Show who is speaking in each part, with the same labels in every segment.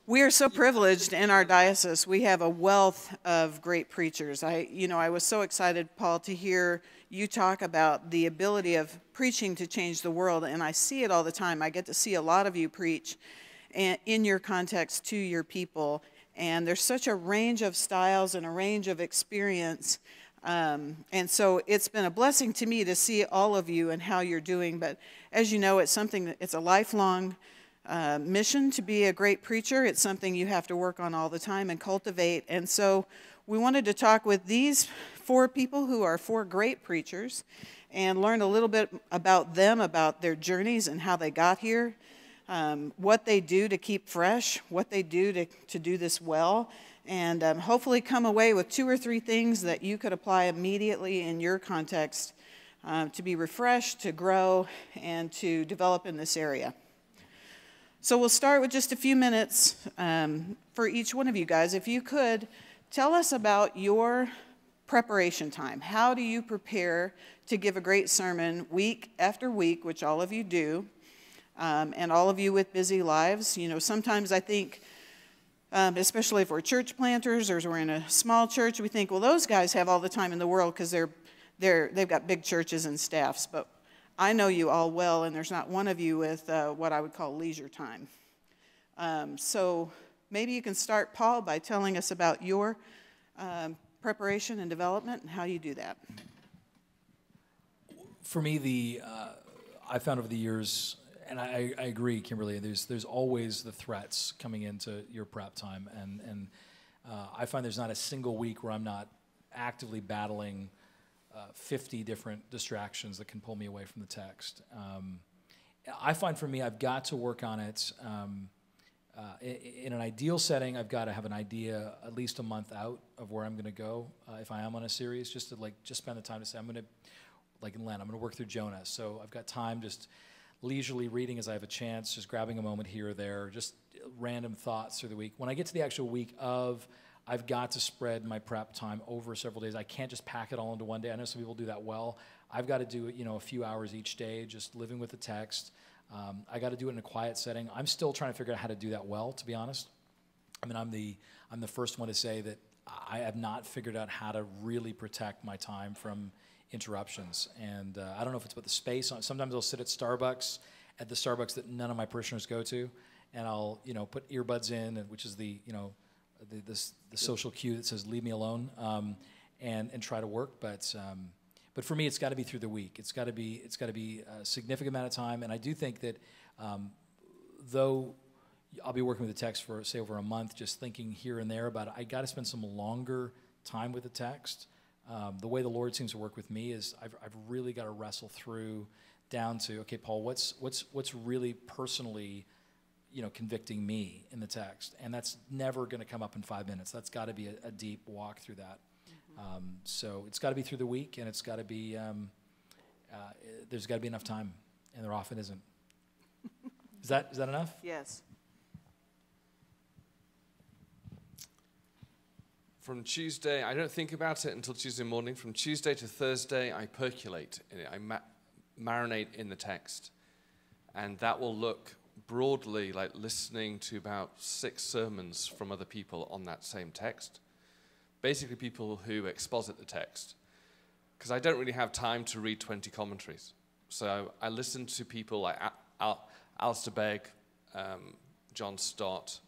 Speaker 1: We are so privileged in our diocese. We have a wealth of great preachers. I was so excited, Paul, to hear you talk about the ability of preaching to change the world, and I see it all the time. I get to see a lot of you preach in your context to your people, and there's such a range of styles and a range of experience, and so it's been a blessing to me to see all of you and how you're doing. But as you know, it's a lifelong mission to be a great preacher. It's something you have to work on all the time and cultivate. And so we wanted to talk with these 4 people who are 4 great preachers and learn a little bit about them, about their journeys and how they got here, what they do to keep fresh, what they do to do this well, and hopefully come away with 2 or 3 things that you could apply immediately in your context to be refreshed, to grow, and to develop in this area. So we'll start with just a few minutes for each one of you guys. If you could, tell us about your preparation time. How do you prepare to give a great sermon week after week, which all of you do, and all of you with busy lives? You know, sometimes I think, especially if we're church planters or we're in a small church, we think, well, those guys have all the time in the world because they've got big churches and staffs. But I know you all well, and there's not one of you with what I would call leisure time. So maybe you can start, Paul, by telling us about your preparation and development and how you do that.
Speaker 2: For me, I found over the years, and I agree, Kimberley, there's always the threats coming into your prep time, and I find there's not a single week where I'm not actively battling 50 different distractions that can pull me away from the text. I find for me, I've got to work on it. In an ideal setting, I've got to have an idea at least a month out of where I'm going to go if I am on a series, just spend the time to say, I'm going to, like in Lent, I'm going to work through Jonah. So I've got time just leisurely reading as I have a chance, just grabbing a moment here or there, just random thoughts through the week. When I get to the actual week of, I've got to spread my prep time over several days. I can't just pack it all into one day. I know some people do that well. I've got to do it, a few hours each day, just living with the text. I got to do it in a quiet setting. I'm still trying to figure out how to do that well, to be honest. I mean, I'm the first one to say that I have not figured out how to really protect my time from interruptions. And I don't know if it's about the space. Sometimes I'll sit at the Starbucks that none of my parishioners go to, and I'll, put earbuds in, which is the social cue that says "leave me alone," and try to work. But for me, it's got to be through the week. It's got to be a significant amount of time. And I do think that though I'll be working with the text for say over a month, just thinking here and there about it, I got to spend some longer time with the text. The way the Lord seems to work with me is I've really got to wrestle through down to, okay, Paul, what's really personally convicting me in the text, and that's never going to come up in 5 minutes. That's got to be a deep walk through that. Mm-hmm. So it's got to be through the week, and it's got to be there's got to be enough time, and there often isn't. Is that enough?
Speaker 1: Yes.
Speaker 3: From Tuesday, I don't think about it until Tuesday morning. From Tuesday to Thursday, I percolate in it. I marinate in the text, and that will look broadly like listening to about 6 sermons from other people on that same text. Basically people who exposit the text, because I don't really have time to read 20 commentaries. So I listen to people like Alistair Begg, John Stott,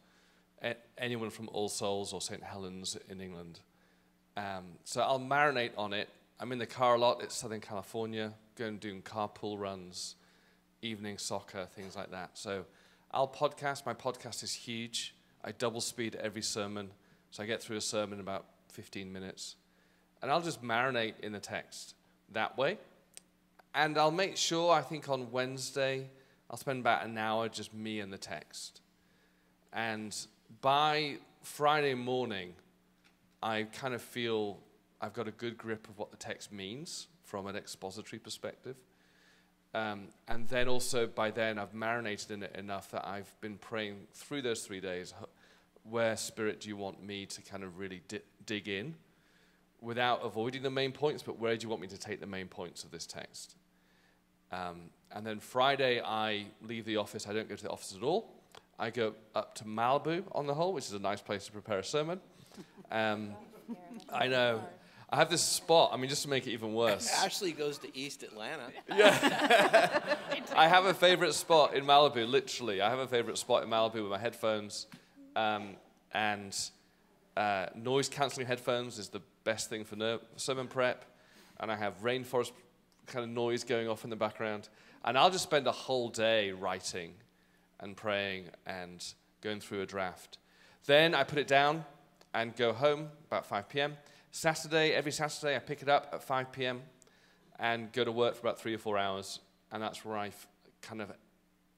Speaker 3: anyone from All Souls or St. Helens in England. So I'll marinate on it. I'm in the car a lot. It's Southern California, going doing carpool runs, evening soccer, things like that. So I'll podcast. My podcast is huge. I double speed every sermon, so I get through a sermon in about 15 minutes. And I'll just marinate in the text that way. And I'll make sure, I think on Wednesday, I'll spend about an hour just me and the text. And by Friday morning, I kind of feel I've got a good grip of what the text means from an expository perspective. And then also by then I've marinated in it enough that I've been praying through those 3 days, where, Spirit, do you want me to kind of really dig in without avoiding the main points, but where do you want me to take the main points of this text? And then Friday I leave the office. I don't go to the office at all. I go up to Malibu on the whole, which is a nice place to prepare a sermon. I know. I have this spot, I mean, just to make it even worse.
Speaker 4: Ashley goes to East Atlanta.
Speaker 3: I have a favorite spot in Malibu, literally. I have a favorite spot in Malibu with my headphones. And noise-canceling headphones is the best thing for sermon prep. And I have rainforest kind of noise going off in the background. And I'll just spend a whole day writing and praying and going through a draft. Then I put it down and go home about 5 p.m. Every Saturday, I pick it up at 5 p.m. and go to work for about 3 or 4 hours. And that's where I kind of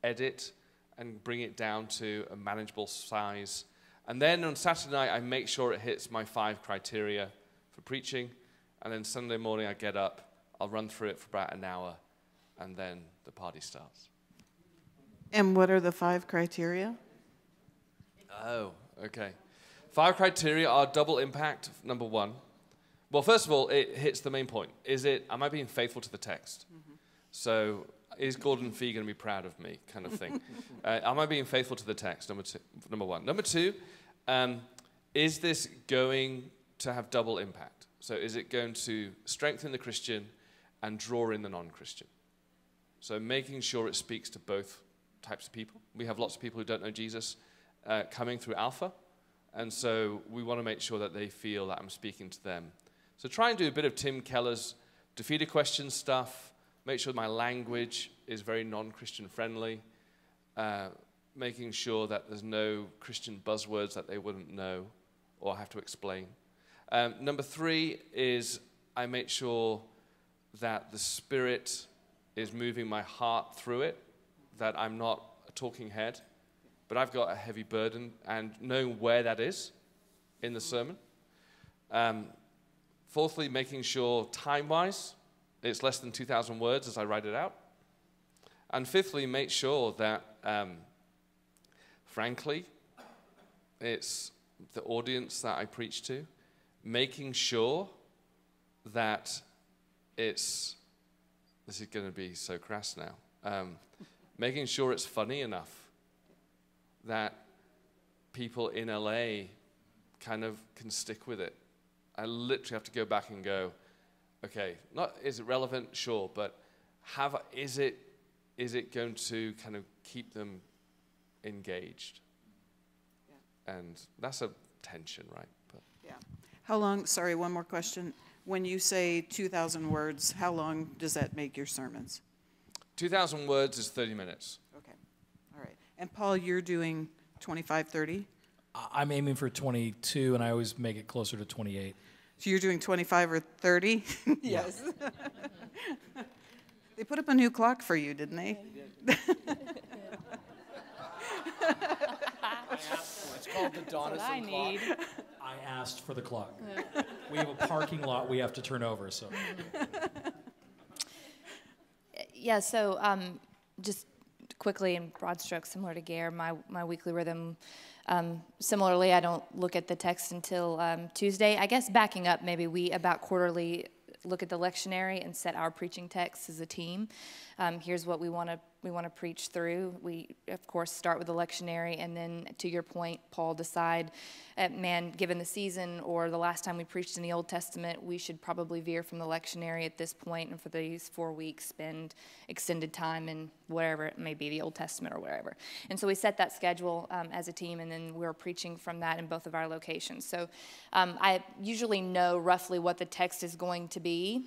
Speaker 3: edit and bring it down to a manageable size. And then on Saturday night, I make sure it hits my 5 criteria for preaching. And then Sunday morning, I get up, I'll run through it for about an hour, and then the party starts.
Speaker 1: And what are the 5 criteria?
Speaker 3: Oh, okay. 5 criteria are double impact, number 1. Well, first of all, it hits the main point. Am I being faithful to the text? Mm-hmm. So, is Gordon Fee going to be proud of me, kind of thing? Am I being faithful to the text, number 1? Number 2, is this going to have double impact? So is it going to strengthen the Christian and draw in the non-Christian? So making sure it speaks to both types of people. We have lots of people who don't know Jesus coming through Alpha, and so we want to make sure that they feel that I'm speaking to them. So try and do a bit of Tim Keller's defeater question stuff, make sure my language is very non-Christian friendly, making sure that there's no Christian buzzwords that they wouldn't know or have to explain. Number 3 is I make sure that the Spirit is moving my heart through it, that I'm not a talking head, but I've got a heavy burden, and knowing where that is in the sermon. Fourthly, making sure time-wise it's less than 2,000 words as I write it out. And fifthly, make sure that, frankly, it's the audience that I preach to, making sure that this is going to be so crass now, making sure it's funny enough that people in LA kind of can stick with it. I literally have to go back and go, okay, is it relevant? Sure, but is it going to kind of keep them engaged? Yeah. And that's a tension, right? But
Speaker 1: yeah. How long, sorry, one more question. When you say 2,000 words, how long does that make your sermons?
Speaker 3: 2,000 words is 30 minutes.
Speaker 1: Okay. All right. And Paul, you're doing 25, 30?
Speaker 2: I'm aiming for 22, and I always make it closer to 28.
Speaker 1: So you're doing 25 or 30? Yes. They put up a new clock for you, didn't they?
Speaker 4: It's called the Donison clock.
Speaker 2: I asked for the clock. We have a parking lot we have to turn over, so.
Speaker 5: Yeah, so just quickly in broad strokes, similar to Gare, my weekly rhythm, similarly, I don't look at the text until Tuesday. I guess backing up, maybe we about quarterly look at the lectionary and set our preaching texts as a team. Here's what we want to preach through. We, of course, start with the lectionary, and then, to your point, Paul, decide, given the season or the last time we preached in the Old Testament, we should probably veer from the lectionary at this point, and for these 4 weeks, spend extended time in wherever it may be, the Old Testament or wherever. And so we set that schedule as a team, and then we're preaching from that in both of our locations. So I usually know roughly what the text is going to be.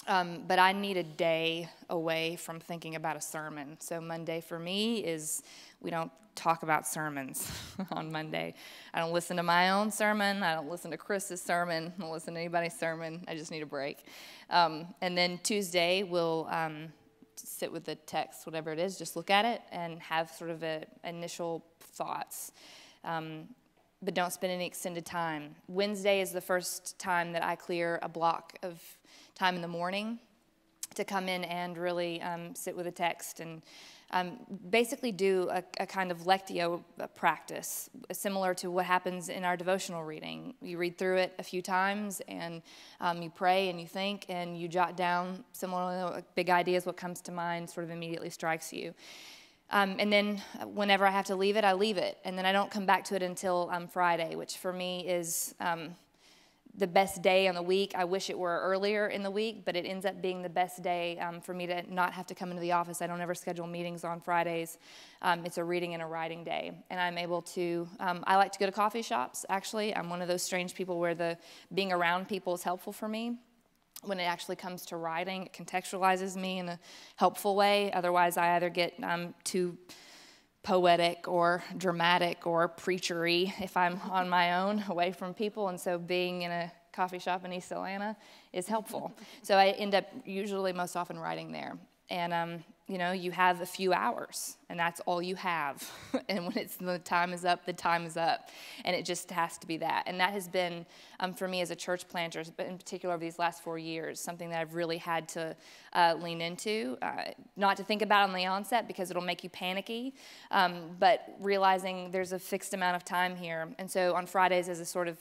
Speaker 5: But I need a day away from thinking about a sermon. So Monday for me is we don't talk about sermons on Monday. I don't listen to my own sermon. I don't listen to Chris's sermon. I don't listen to anybody's sermon. I just need a break. And then Tuesday we'll sit with the text, whatever it is, just look at it and have sort of initial thoughts. But don't spend any extended time. Wednesday is the first time that I clear a block of time in the morning to come in and really sit with a text and basically do a kind of lectio practice, similar to what happens in our devotional reading. You read through it a few times, and you pray and you think, and you jot down similarly big ideas, what comes to mind sort of immediately strikes you. And then whenever I have to leave it, I leave it. And then I don't come back to it until Friday, which for me is the best day on the week. I wish it were earlier in the week, but it ends up being the best day for me to not have to come into the office. I don't ever schedule meetings on Fridays. It's a reading and a writing day. And I'm able to, I like to go to coffee shops, actually. I'm one of those strange people where being around people is helpful for me. When it actually comes to writing, it contextualizes me in a helpful way. Otherwise, I either get too poetic or dramatic or preachery if I'm on my own, away from people. And so being in a coffee shop in East Atlanta is helpful. So I end up usually most often writing there. And, you have a few hours, and that's all you have. And when the time is up, the time is up. And it just has to be that. And that has been, for me as a church planter, but in particular over these last 4 years, something that I've really had to lean into. Not to think about on the onset because it'll make you panicky, but realizing there's a fixed amount of time here. And so on Fridays as a sort of,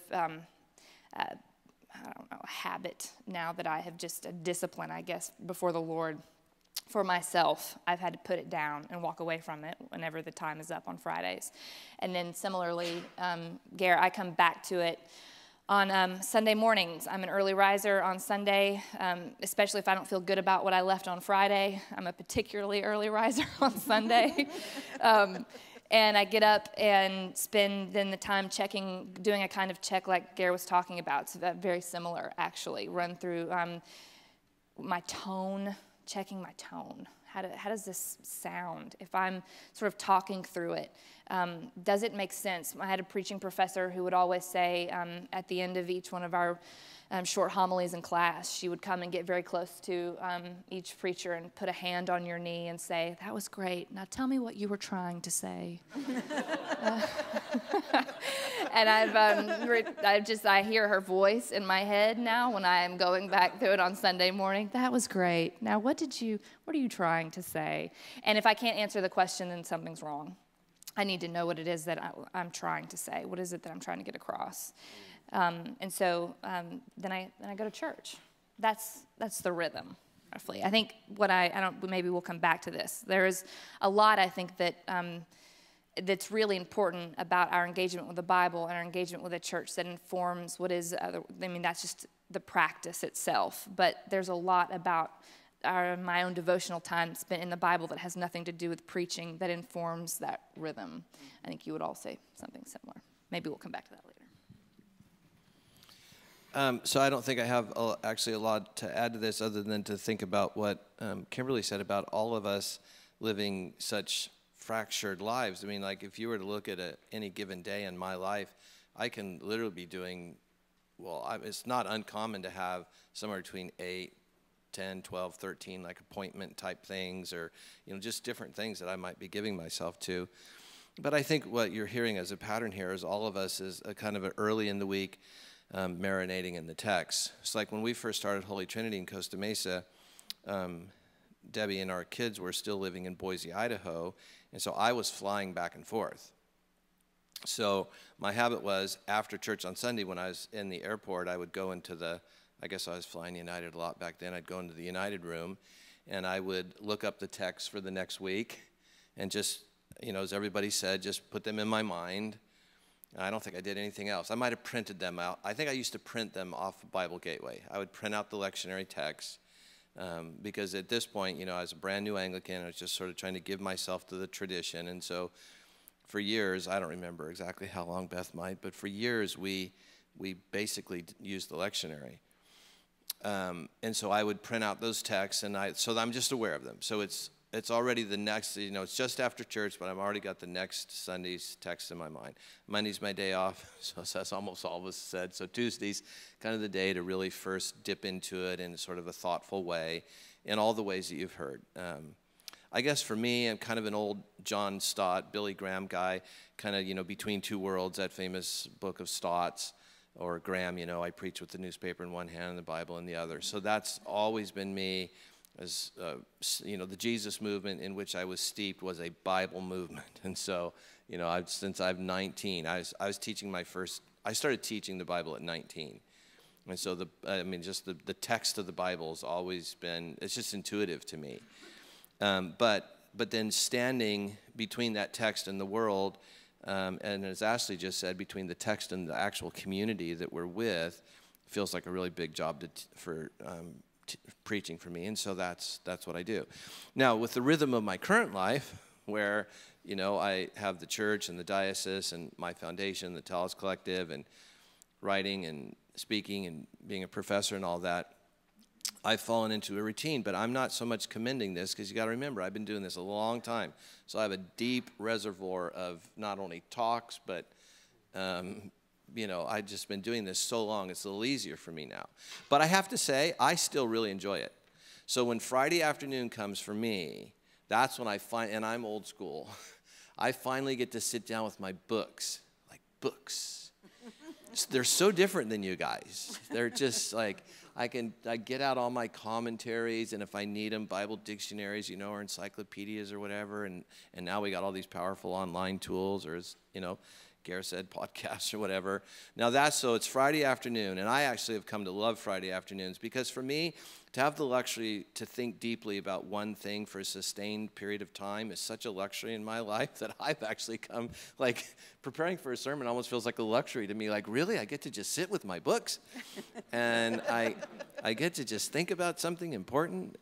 Speaker 5: a habit now that I have just a discipline, I guess, before the Lord. For myself, I've had to put it down and walk away from it whenever the time is up on Fridays. And then similarly, Garrett, I come back to it on Sunday mornings. I'm an early riser on Sunday, especially if I don't feel good about what I left on Friday. I'm a particularly early riser on Sunday. And I get up and spend then the time doing a kind of check like Garrett was talking about. So that's very similar, actually. Run through my tone, checking my tone. How does this sound? If I'm sort of talking through it, does it make sense? I had a preaching professor who would always say at the end of each one of our short homilies in class, she would come and get very close to each preacher and put a hand on your knee and say, "That was great. Now tell me what you were trying to say." And I hear her voice in my head now when I am going back through it on Sunday morning. "That was great. Now what are you trying to say?" And if I can't answer the question, then something's wrong. I need to know what it is that I'm trying to say. What is it that I'm trying to get across? And so then I go to church. That's the rhythm, roughly. I think maybe we'll come back to this. There is a lot, I think, that's really important about our engagement with the Bible and our engagement with the church that informs that's just the practice itself. But there's a lot about my own devotional time spent in the Bible that has nothing to do with preaching that informs that rhythm. I think you would all say something similar. Maybe we'll come back to that later.
Speaker 4: So I don't think I have actually a lot to add to this other than to think about what Kimberley said about all of us living such fractured lives. I mean, like if you were to look at any given day in my life, I can literally be doing, it's not uncommon to have somewhere between 8, 10, 12, 13 like appointment type things or just different things that I might be giving myself to. But I think what you're hearing as a pattern here is all of us is a kind of an early in the week marinating in the text. It's like when we first started Holy Trinity in Costa Mesa, Debbie and our kids were still living in Boise, Idaho, and so I was flying back and forth. So my habit was after church on Sunday when I was in the airport, I would go into I guess I was flying United a lot back then, I'd go into the United room and I would look up the text for the next week and just, as everybody said, just put them in my mind. I don't think I did anything else. I might have printed them out. I think I used to print them off of Bible Gateway. I would print out the lectionary text because at this point, I was a brand new Anglican. I was just sort of trying to give myself to the tradition. And so for years, I don't remember exactly how long Beth might, but for years we basically used the lectionary. And so I would print out those texts, so I'm just aware of them. So it's already the next, it's just after church, but I've already got the next Sunday's text in my mind. Monday's my day off, so that's almost all of us said. So Tuesday's kind of the day to really first dip into it in sort of a thoughtful way in all the ways that you've heard. I guess for me, I'm kind of an old John Stott, Billy Graham guy, kind of, between two worlds, that famous book of Stott's. Or Graham, I preach with the newspaper in one hand and the Bible in the other. So that's always been me. As the Jesus movement in which I was steeped was a Bible movement, and so since I'm 19, I was teaching I started teaching the Bible at 19, and so just the text of the Bible has always been, it's just intuitive to me. But but then standing between that text and the world, and as Ashley just said, between the text and the actual community that we're with, feels like a really big job for preaching for me, and so that's what I do. Now, with the rhythm of my current life, where I have the church and the diocese and my foundation, the Talis Collective, and writing and speaking and being a professor and all that, I've fallen into a routine, but I'm not so much commending this, because you got to remember, I've been doing this a long time. So I have a deep reservoir of not only talks, but, I've just been doing this so long, it's a little easier for me now. But I have to say, I still really enjoy it. So when Friday afternoon comes for me, that's when and I'm old school, I finally get to sit down with my books, like books. They're so different than you guys. They're just like, I get out all my commentaries, and if I need them, Bible dictionaries, or encyclopedias or whatever, and now we got all these powerful online tools, or as, Gare said, podcasts or whatever. Now so it's Friday afternoon, and I actually have come to love Friday afternoons, because for me, to have the luxury to think deeply about one thing for a sustained period of time is such a luxury in my life that I've actually come, like, preparing for a sermon almost feels like a luxury to me. Like, really, I get to just sit with my books, and I get to just think about something important.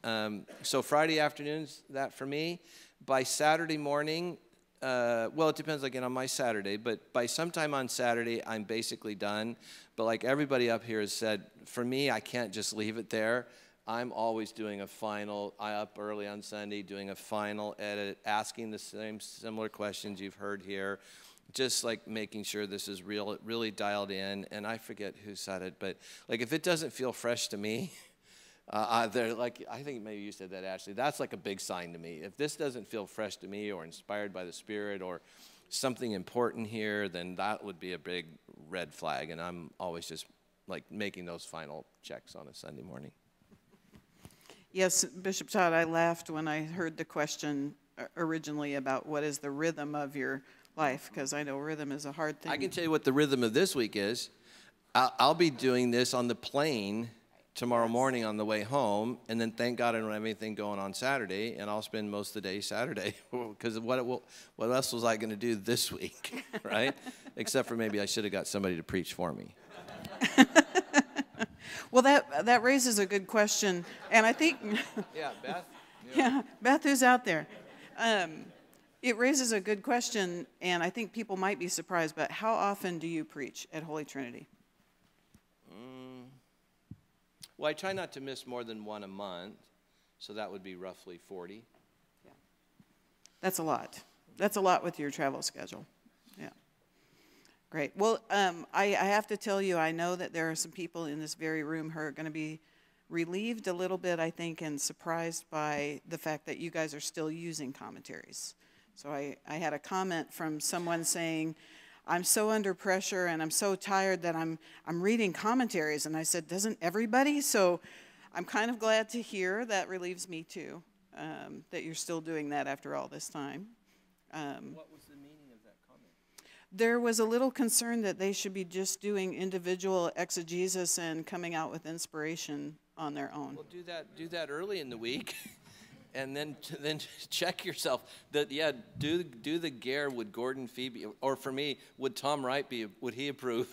Speaker 4: So Friday afternoons, that for me. By Saturday morning, well, it depends again on my Saturday, but by sometime on Saturday, I'm basically done. But like everybody up here has said, for me, I can't just leave it there. I'm always doing a final, up early on Sunday, doing a final edit, asking the similar questions you've heard here, just like making sure this is really dialed in. And I forget who said it, but like if it doesn't feel fresh to me, they're like, I think maybe you said that, Ashley. That's like a big sign to me. If this doesn't feel fresh to me or inspired by the Spirit or something important here, then that would be a big red flag. And I'm always just like making those final checks on a Sunday morning.
Speaker 1: Yes, Bishop Todd, I laughed when I heard the question originally about what is the rhythm of your life, because I know rhythm is a hard thing.
Speaker 4: I can tell you what the rhythm of this week is. I'll be doing this on the plane tomorrow morning on the way home, and then thank God I don't have anything going on Saturday, and I'll spend most of the day Saturday, because what else was I going to do this week, right? Except for maybe I should have got somebody to preach for me.
Speaker 1: Well, that raises a good question, and I think...
Speaker 4: Yeah, Beth?
Speaker 1: Yeah, Beth, who's out there? It raises a good question, and I think people might be surprised, but how often do you preach at Holy Trinity?
Speaker 4: Well, I try not to miss more than one a month, so that would be roughly 40.
Speaker 1: Yeah. That's a lot. That's a lot with your travel schedule. Yeah. Great. Well, I have to tell you, I know that there are some people in this very room who are going to be relieved a little bit, I think, and surprised by the fact that you guys are still using commentaries. So I had a comment from someone saying, I'm so under pressure and I'm so tired that I'm reading commentaries. And I said, doesn't everybody? So I'm kind of glad to hear. That relieves me too, that you're still doing that after all this time.
Speaker 4: What was the meaning of that comment?
Speaker 1: There was a little concern that they should be just doing individual exegesis and coming out with inspiration on their own.
Speaker 4: Well, do that early in the week. And then check yourself. That do the Gare. Would Gordon Fee, or for me, would Tom Wright would he approve?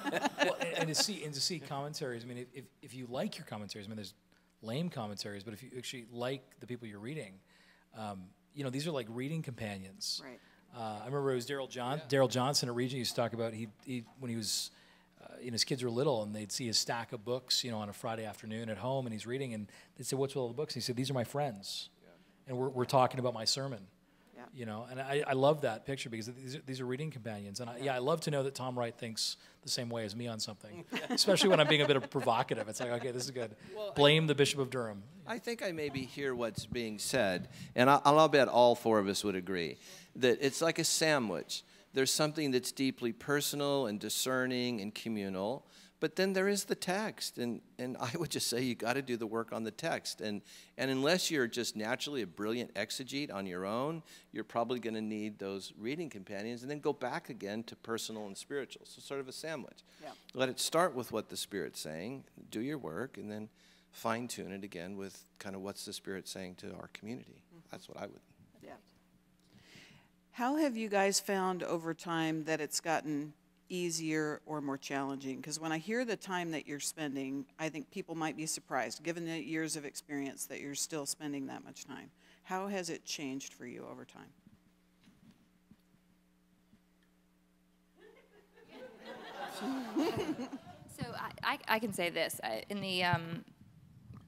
Speaker 2: Well, and to see commentaries. I mean, if you like your commentaries, I mean, there's lame commentaries, but if you actually like the people you're reading, these are like reading companions.
Speaker 1: Right.
Speaker 2: I remember it was Daryl Johnson at Regent used to talk about he when he was. His kids were little, and they'd see his stack of books, on a Friday afternoon at home, and he's reading, and they'd say, "What's with all the books?" And he said, "These are my friends, and we're talking about my sermon." Yeah. And I love that picture because these are reading companions, and I love to know that Tom Wright thinks the same way as me on something, especially when I'm being a bit provocative. It's like, okay, this is good. Well, blame the Bishop of Durham.
Speaker 4: I think I maybe hear what's being said, and I'll bet all four of us would agree that it's like a sandwich. There's something that's deeply personal and discerning and communal, but then there is the text, and I would just say you got to do the work on the text, and unless you're just naturally a brilliant exegete on your own, you're probably going to need those reading companions, and then go back again to personal and spiritual. So sort of a sandwich. Yeah. Let it start with what the Spirit's saying, do your work, and then fine-tune it again with kind of what's the Spirit saying to our community. Mm-hmm. That's what I would
Speaker 1: Yeah. How have you guys found over time that it's gotten easier or more challenging? Because when I hear the time that you're spending, I think people might be surprised, given the years of experience, that you're still spending that much time. How has it changed for you over time?
Speaker 5: So I can say this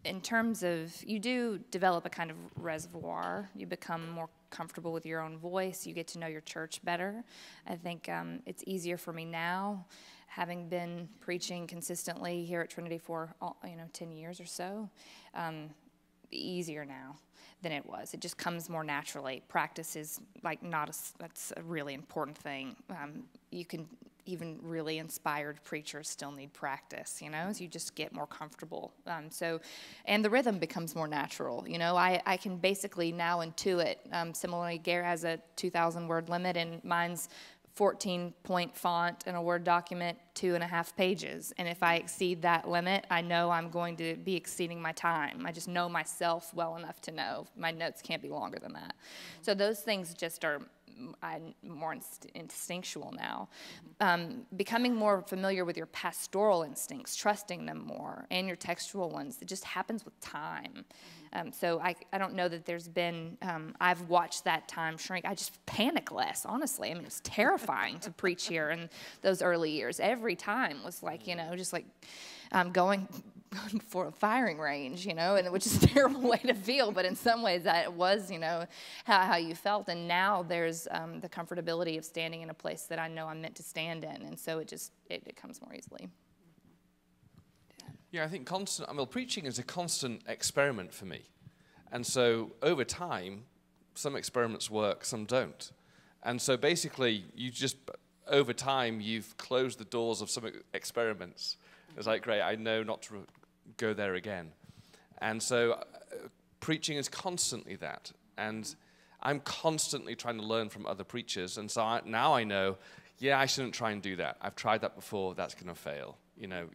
Speaker 5: in terms of, you do develop a kind of reservoir. You become more comfortable with your own voice. You get to know your church better. I think it's easier for me now, having been preaching consistently here at Trinity for 10 years or so. Easier now than it was. It just comes more naturally. Practice is that's a really important thing. You can even really inspired preachers still need practice, so you just get more comfortable. And the rhythm becomes more natural. I can basically now intuit. Similarly, Gare has a 2,000 word limit, and mine's 14-point font in a Word document, 2.5 pages. And if I exceed that limit, I know I'm going to be exceeding my time. I just know myself well enough to know my notes can't be longer than that. So those things just are more instinctual now. Becoming more familiar with your pastoral instincts, trusting them more, and your textual ones, it just happens with time. So I don't know that there's been, I've watched that time shrink. I just panic less, honestly. I mean, it's terrifying to preach here in those early years. Every time was like, just like going for a firing range, and which is a terrible way to feel, but in some ways that was, how you felt. And now there's the comfortability of standing in a place that I know I'm meant to stand in, and so it comes more easily.
Speaker 3: Yeah, I think preaching is a constant experiment for me. And so over time, some experiments work, some don't. And so basically, over time, you've closed the doors of some experiments. It's like, great, I know not to go there again. And so preaching is constantly that. And I'm constantly trying to learn from other preachers. And so now I know, I shouldn't try and do that. I've tried that before. That's going to fail.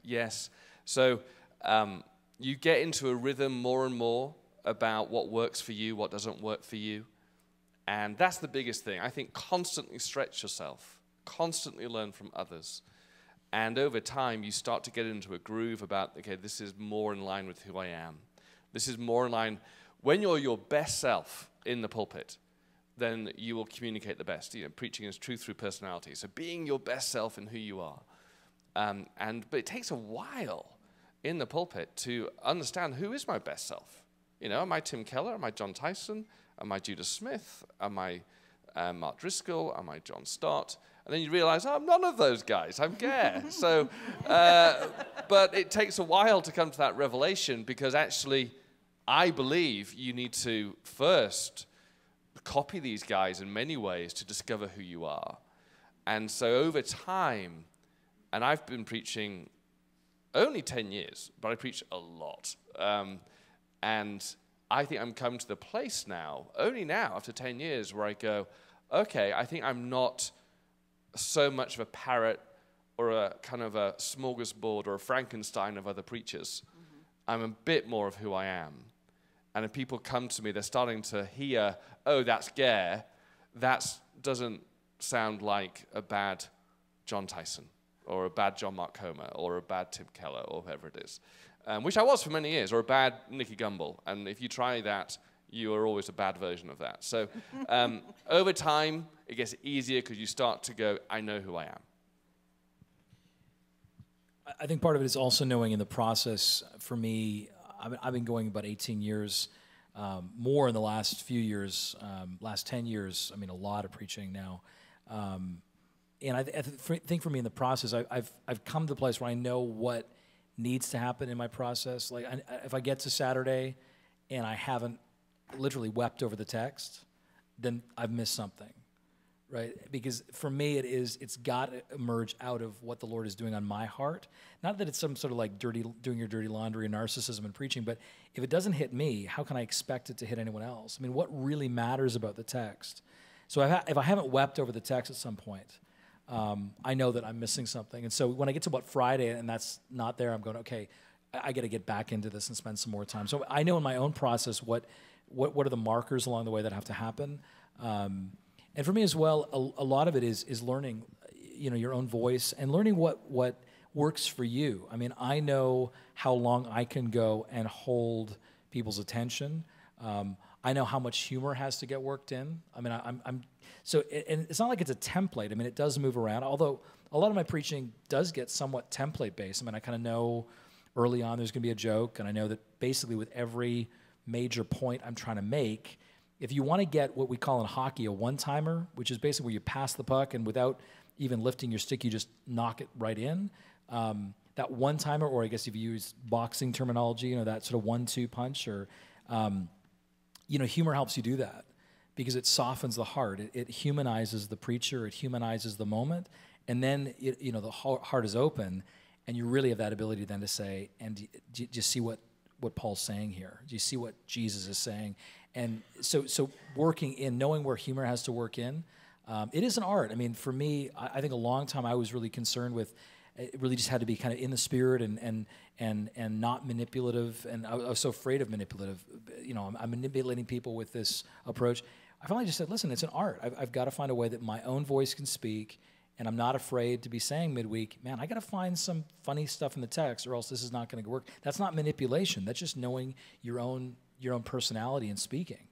Speaker 3: Yes. So you get into a rhythm more and more about what works for you, what doesn't work for you. And that's the biggest thing. I think constantly stretch yourself, constantly learn from others. And over time, you start to get into a groove about, okay, this is more in line with who I am. This is more in line. When you're your best self in the pulpit, then you will communicate the best. Preaching is truth through personality. So being your best self in who you are. But it takes a while in the pulpit to understand, who is my best self? Am I Tim Keller? Am I John Tyson? Am I Judah Smith? Am I Mark Driscoll? Am I John Stott? And then you realize, I'm none of those guys. I'm Gare. But it takes a while to come to that revelation, because actually, I believe you need to first copy these guys in many ways to discover who you are. And so over time, and I've been preaching only 10 years, but I preach a lot. And I think I'm come to the place now, only now, after 10 years, where I go, okay, I think I'm not so much of a parrot or a kind of a smorgasbord or a Frankenstein of other preachers. I'm a bit more of who I am. And if people come to me, they're starting to hear, oh, that's Gare. That doesn't sound like a bad John Tyson or a bad John Mark Comer or a bad Tim Keller or whoever it is, which I was for many years, or a bad Nicky Gumbel. And if you try that, you are always a bad version of that. So over time, it gets easier because you start to go, I know who I am.
Speaker 2: I think part of it is also knowing in the process, for me, I've been going about 18 years, more in the last few years, last 10 years, a lot of preaching now. And I think for me in the process, I've come to the place where I know what needs to happen in my process. Like if I get to Saturday and I haven't literally wept over the text, then I've missed something, right? Because for me, it's got to emerge out of what the Lord is doing on my heart. Not that it's some sort of like doing your dirty laundry and narcissism in preaching, but if it doesn't hit me, how can I expect it to hit anyone else? What really matters about the text? So if I haven't wept over the text at some point, I know that I'm missing something. And so when I get to about Friday and that's not there, I'm going, okay, I got to get back into this and spend some more time. So I know in my own process what what are the markers along the way that have to happen? And for me as well, a lot of it is learning, your own voice and learning what works for you. I mean, I know how long I can go and hold people's attention. I know how much humor has to get worked in. I mean, and it's not like it's a template. I mean, it does move around, although a lot of my preaching does get somewhat template-based. I mean, I kind of know early on there's going to be a joke, and I know that basically with every major point I'm trying to make, if you want to get what we call in hockey a one-timer, which is basically where you pass the puck and without even lifting your stick, you just knock it right in, that one-timer, or I guess if you use boxing terminology, that sort of 1-2 punch, or humor helps you do that because it softens the heart. It humanizes the preacher. It humanizes the moment. And then, the heart is open, and you really have that ability then to say, and do you see what Paul's saying here? Do you see what Jesus is saying? And so working in, knowing where humor has to work in, it is an art. I mean, for me, I think a long time I was really concerned with, it really just had to be kind of in the spirit and not manipulative. And I was so afraid of manipulative. I'm manipulating people with this approach. I finally just said, listen, it's an art. I've got to find a way that my own voice can speak, and I'm not afraid to be saying midweek, man, I got to find some funny stuff in the text, or else this is not going to work. That's not manipulation. That's just knowing your own personality and speaking.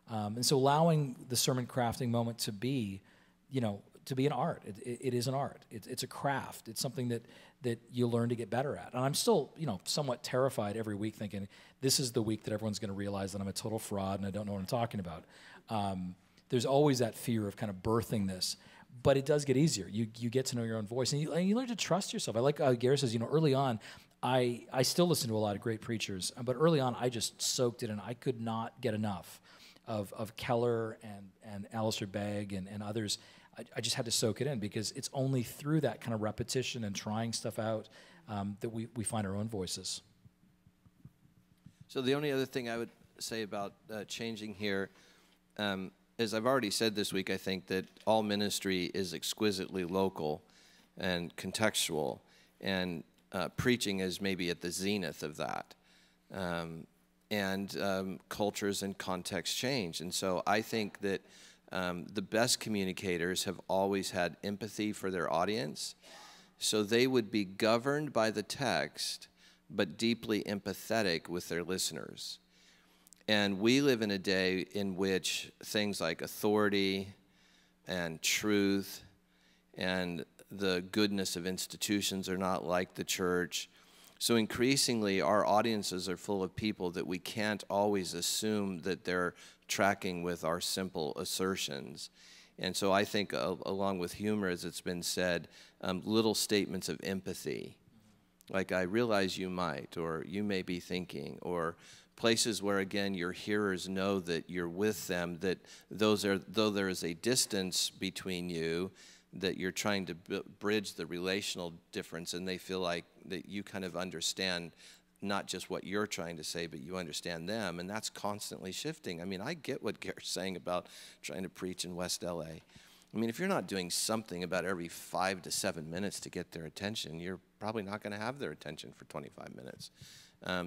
Speaker 2: And so allowing the sermon crafting moment to be, to be an art. It is an art. It's a craft. It's something that you learn to get better at. And I'm still, somewhat terrified every week thinking, this is the week that everyone's going to realize that I'm a total fraud and I don't know what I'm talking about. There's always that fear of kind of birthing this. But it does get easier. You get to know your own voice, and you learn to trust yourself. I like how Gary says, early on, I still listen to a lot of great preachers, but early on, I just soaked it in. I could not get enough of Keller and Alistair Begg and others. I just had to soak it in because it's only through that kind of repetition and trying stuff out that we find our own voices.
Speaker 4: So the only other thing I would say about changing here, as I've already said this week, I think that all ministry is exquisitely local and contextual, and preaching is maybe at the zenith of that. Cultures and contexts change. And so I think that the best communicators have always had empathy for their audience, so they would be governed by the text, but deeply empathetic with their listeners. And we live in a day in which things like authority and truth and the goodness of institutions are not like the church. So increasingly, our audiences are full of people that we can't always assume that they're tracking with our simple assertions. And so I think, along with humor, as it's been said, little statements of empathy, like I realize you might, or you may be thinking, or places where, again, your hearers know that you're with them, that though there is a distance between you, that you're trying to bridge the relational difference, and they feel like that you kind of understand not just what you're trying to say, but you understand them, and that's constantly shifting. I mean, I get what Gary's saying about trying to preach in West LA. I mean, if you're not doing something about every 5 to 7 minutes to get their attention, you're probably not going to have their attention for 25 minutes.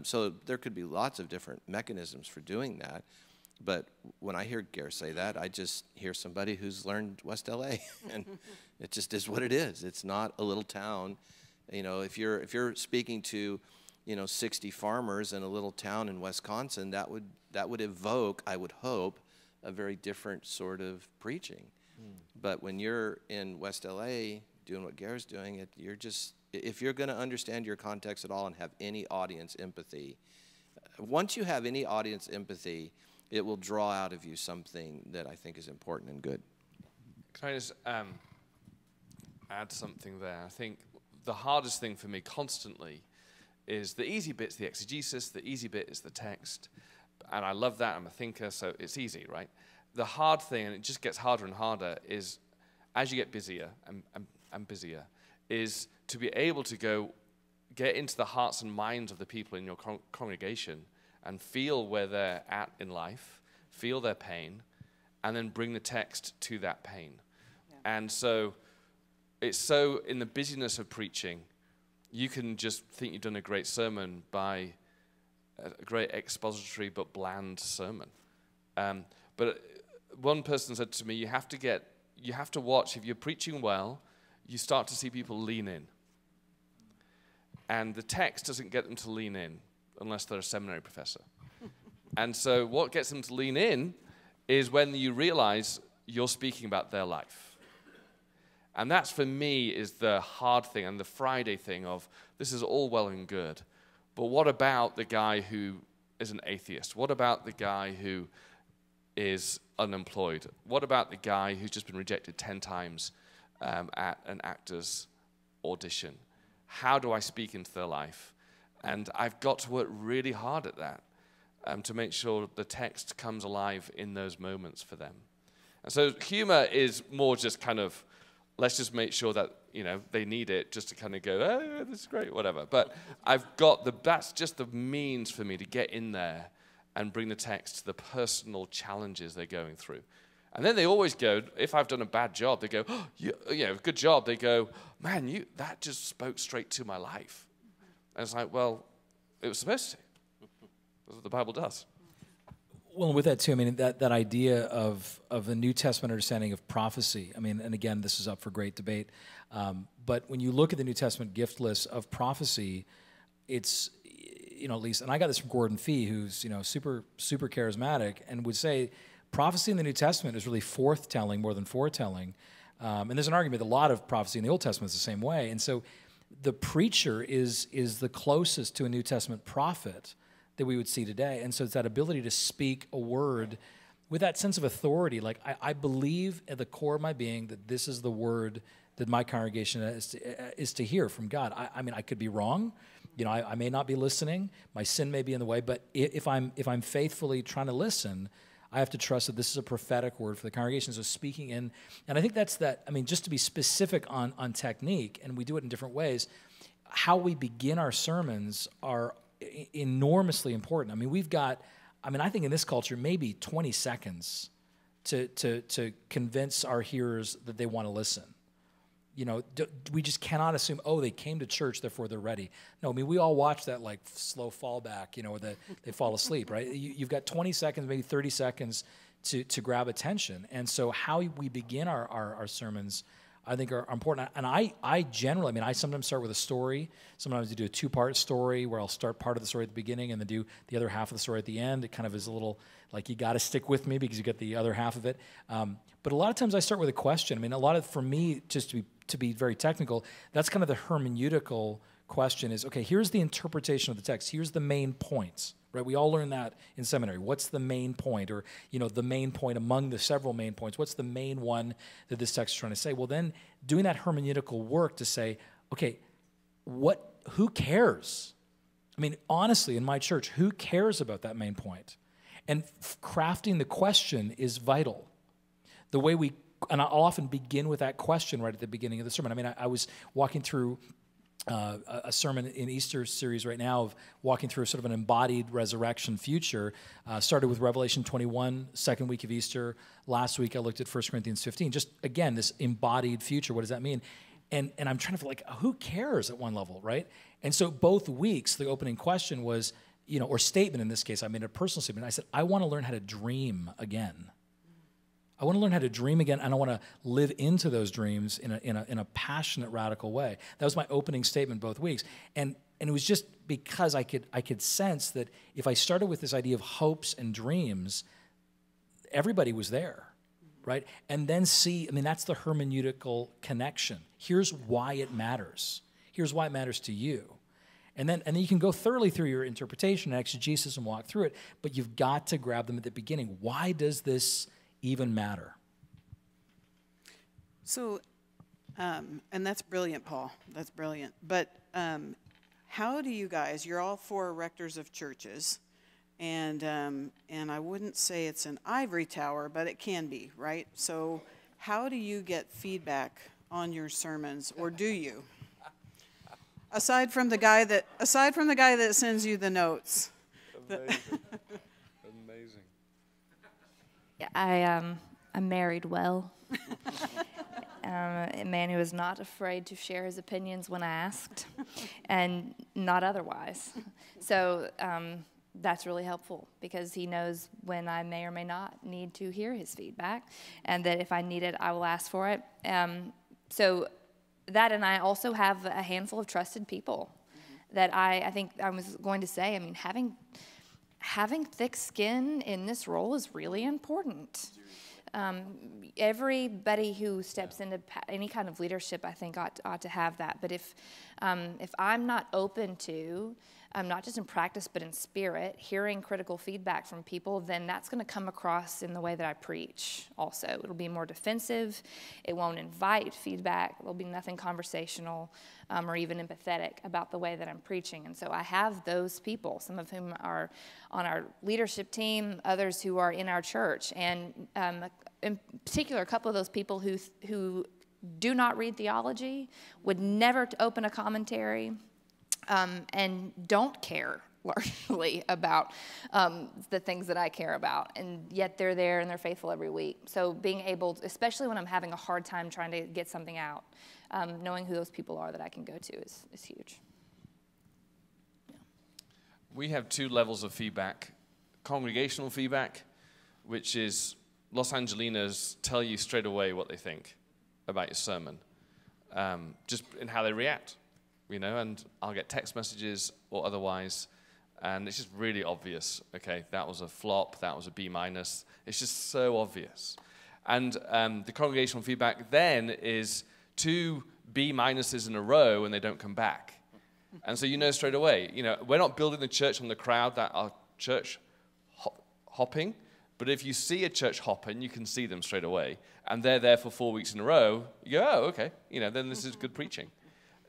Speaker 4: So there could be lots of different mechanisms for doing that. But when I hear Gare say that, I just hear somebody who's learned West LA, and it just is what it is. It's not a little town. If you're speaking to, 60 farmers in a little town in Wisconsin, that would evoke, I would hope, a very different sort of preaching. But when you're in West LA doing what Gare's doing, if you're going to understand your context at all and have any audience empathy, once you have any audience empathy, it will draw out of you something that I think is important and good.
Speaker 3: Can I just add something there? I think the hardest thing for me constantly is the easy bit's the exegesis, the easy bit is the text. And I love that, I'm a thinker, so it's easy, right? The hard thing, and it just gets harder and harder, is as you get busier and busier, is to be able to get into the hearts and minds of the people in your congregation and feel where they're at in life, feel their pain, and then bring the text to that pain. Yeah. And so it's so, in the busyness of preaching, you can just think you've done a great sermon by a great expository but bland sermon. But one person said to me, you have to watch, if you're preaching well, you start to see people lean in. And the text doesn't get them to lean in unless they're a seminary professor. And so what gets them to lean in is when you realize you're speaking about their life. And that's, for me, is the hard thing and the Friday thing of, this is all well and good, but what about the guy who is an atheist? What about the guy who is unemployed? What about the guy who's just been rejected 10 times at an actor's audition? How do I speak into their life? And I've got to work really hard at that to make sure the text comes alive in those moments for them. And so humor is more just kind of, let's just make sure that, they need it just to kind of go, oh, this is great, whatever. But that's just the means for me to get in there and bring the text to the personal challenges they're going through. And then they always go, if I've done a bad job, they go, oh, good job. They go, man, that just spoke straight to my life. And it's like, well, it was supposed to. That's what the Bible does.
Speaker 2: Well, with that too, I mean, that idea of the New Testament understanding of prophecy, I mean, and again, this is up for great debate, but when you look at the New Testament gift list of prophecy, it's, at least, and I got this from Gordon Fee, who's, super, super charismatic, and would say prophecy in the New Testament is really forthtelling more than foretelling. And there's an argument that a lot of prophecy in the Old Testament is the same way. And so the preacher is the closest to a New Testament prophet that we would see today. And so it's that ability to speak a word with that sense of authority. Like, I believe at the core of my being that this is the word that my congregation is to hear from God. I mean, I could be wrong. I may not be listening. My sin may be in the way. But if I'm faithfully trying to listen, I have to trust that this is a prophetic word for the congregation. So speaking in, and I think that's that. I mean, just to be specific on technique, and we do it in different ways, how we begin our sermons are enormously important. I mean, I think in this culture, maybe 20 seconds to convince our hearers that they want to listen. We just cannot assume, they came to church, therefore they're ready. No, I mean, we all watch that like slow fallback, where they fall asleep, right? You've got 20 seconds, maybe 30 seconds to grab attention. And so how we begin our sermons, I think are important. And I generally, I sometimes start with a story. Sometimes I do a 2-part story where I'll start part of the story at the beginning and then do the other half of the story at the end. It kind of is a little like, you got to stick with me because you get the other half of it. But a lot of times I start with a question. I mean, for me, just to be very technical, that's kind of the hermeneutical question is, okay, here's the interpretation of the text. Here's the main points, right? We all learn that in seminary. What's the main point? Or, the main point among the several main points. What's the main one that this text is trying to say? Well, then doing that hermeneutical work to say, okay, who cares? I mean, honestly, in my church, who cares about that main point? And crafting the question is vital. The way and I'll often begin with that question right at the beginning of the sermon. I mean, I was walking through a sermon in Easter series right now of walking through sort of an embodied resurrection future. Started with Revelation 21, second week of Easter. Last week I looked at 1 Corinthians 15. Just, again, this embodied future. What does that mean? And I'm trying to feel like, who cares at one level, right? And so both weeks, the opening question was, or statement in this case, I made a personal statement. I said, I want to learn how to dream again. I want to learn how to dream again, and I want to live into those dreams in a passionate, radical way. That was my opening statement both weeks, and it was just because I could sense that if I started with this idea of hopes and dreams, everybody was there, right? And then that's the hermeneutical connection. Here's why it matters. Here's why it matters to you. And then you can go thoroughly through your interpretation and exegesis and walk through it, but you've got to grab them at the beginning. Why does this even matter?
Speaker 1: So, and that's brilliant, Paul. That's brilliant. But how do you guys, you're all 4 rectors of churches, and I wouldn't say it's an ivory tower, but it can be, right? So how do you get feedback on your sermons, or do you? Aside from the guy that sends you the notes.
Speaker 3: Amazing. Amazing.
Speaker 5: Yeah, I'm married well. A man who is not afraid to share his opinions when asked, and not otherwise. So that's really helpful because he knows when I may or may not need to hear his feedback, and that if I need it, I will ask for it. So that, and I also have a handful of trusted people that I think I was going to say, I mean, having thick skin in this role is really important. Everybody who steps into any kind of leadership, I think, ought to have that. But if I'm not open to, not just in practice but in spirit, hearing critical feedback from people, then that's going to come across in the way that I preach also. It'll be more defensive. It won't invite feedback. There'll be nothing conversational or even empathetic about the way that I'm preaching. And so I have those people, some of whom are on our leadership team, others who are in our church. And in particular, a couple of those people who do not read theology, would never open a commentary, and don't care largely about the things that I care about, and yet they're there and they're faithful every week. So being able, especially when I'm having a hard time trying to get something out, knowing who those people are that I can go to is huge. Yeah.
Speaker 3: We have 2 levels of feedback. Congregational feedback, which is Los Angelinos tell you straight away what they think about your sermon, just in how they react. And I'll get text messages or otherwise, and it's just really obvious. Okay, that was a flop, that was a B-. It's just so obvious. And the congregational feedback then is 2 B- in a row, and they don't come back. And so straight away, we're not building the church on the crowd that are church hopping, but if you see a church hopping, you can see them straight away, and they're there for 4 weeks in a row. You go, oh, okay, then this is good preaching.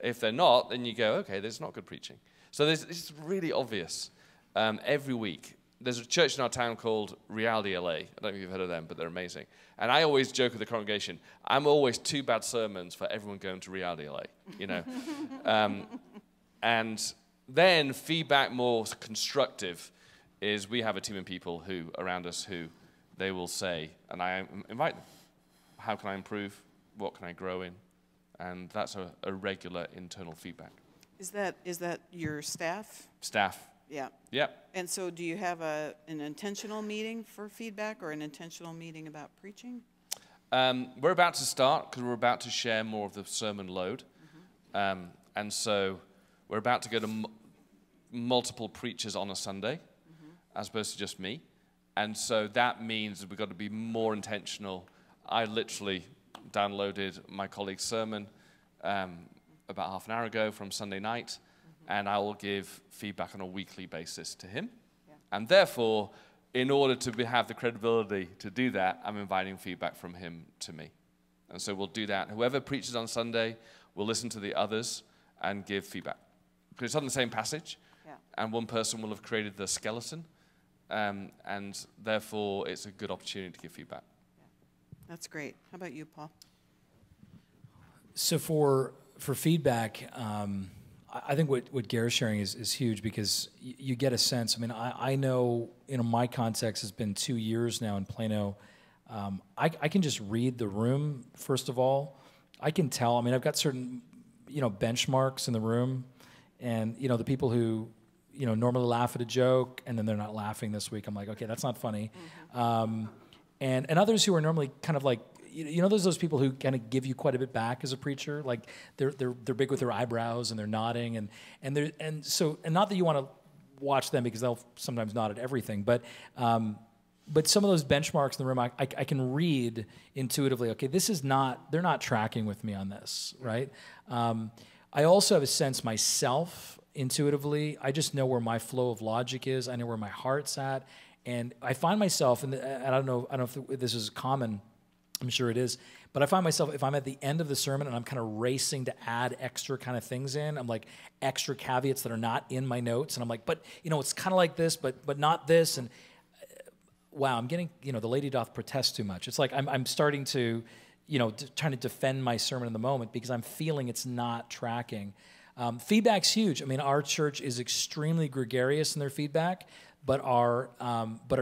Speaker 3: If they're not, then you go, okay, this is not good preaching. So it's really obvious every week. There's a church in our town called Reality LA. I don't know if you've heard of them, but they're amazing. And I always joke with the congregation, I'm always 2 bad sermons for everyone going to Reality LA, And then feedback more constructive is we have a team of people who around us who they will say, and I invite them, how can I improve? What can I grow in? And that's a regular internal feedback.
Speaker 1: Is that your staff?
Speaker 3: Staff.
Speaker 1: Yeah.
Speaker 3: Yeah.
Speaker 1: And so do you have an intentional meeting for feedback or an intentional meeting about preaching?
Speaker 3: We're about to start because we're about to share more of the sermon load. And so we're about to go to multiple preachers on a Sunday as opposed to just me. And so that means we've got to be more intentional. I literally downloaded my colleague's sermon about half an hour ago from Sunday night, and I will give feedback on a weekly basis to him. Yeah. And therefore, in order to have the credibility to do that, I'm inviting feedback from him to me. And so we'll do that. Whoever preaches on Sunday will listen to the others and give feedback. Because it's on the same passage, and one person will have created the skeleton, and therefore it's a good opportunity to give feedback.
Speaker 1: That's great. How about you, Paul?
Speaker 2: So for feedback, I think what Gary's sharing is huge because you get a sense. I mean, I know my context has been 2 years now in Plano. I can just read the room, first of all. I can tell. I mean, I've got certain, benchmarks in the room. And, the people who, normally laugh at a joke and then they're not laughing this week, I'm like, okay, that's not funny. And others who are normally kind of like, there's those people who kind of give you quite a bit back as a preacher, like they're big with their eyebrows and they're nodding and not that you want to watch them because they'll sometimes nod at everything, but some of those benchmarks in the room, I can read intuitively. Okay, they're not tracking with me on this, right? I also have a sense myself intuitively. I just know where my flow of logic is. I know where my heart's at. And I find myself, and I don't know if this is common, I'm sure it is, but I find myself, if I'm at the end of the sermon and I'm kind of racing to add extra kind of things in, I'm like extra caveats that are not in my notes, and I'm like, but, it's kind of like this, but not this, and wow, I'm getting, the lady doth protest too much. It's like I'm starting to, trying to defend my sermon in the moment because I'm feeling it's not tracking. Feedback's huge. I mean, our church is extremely gregarious in their feedback, but are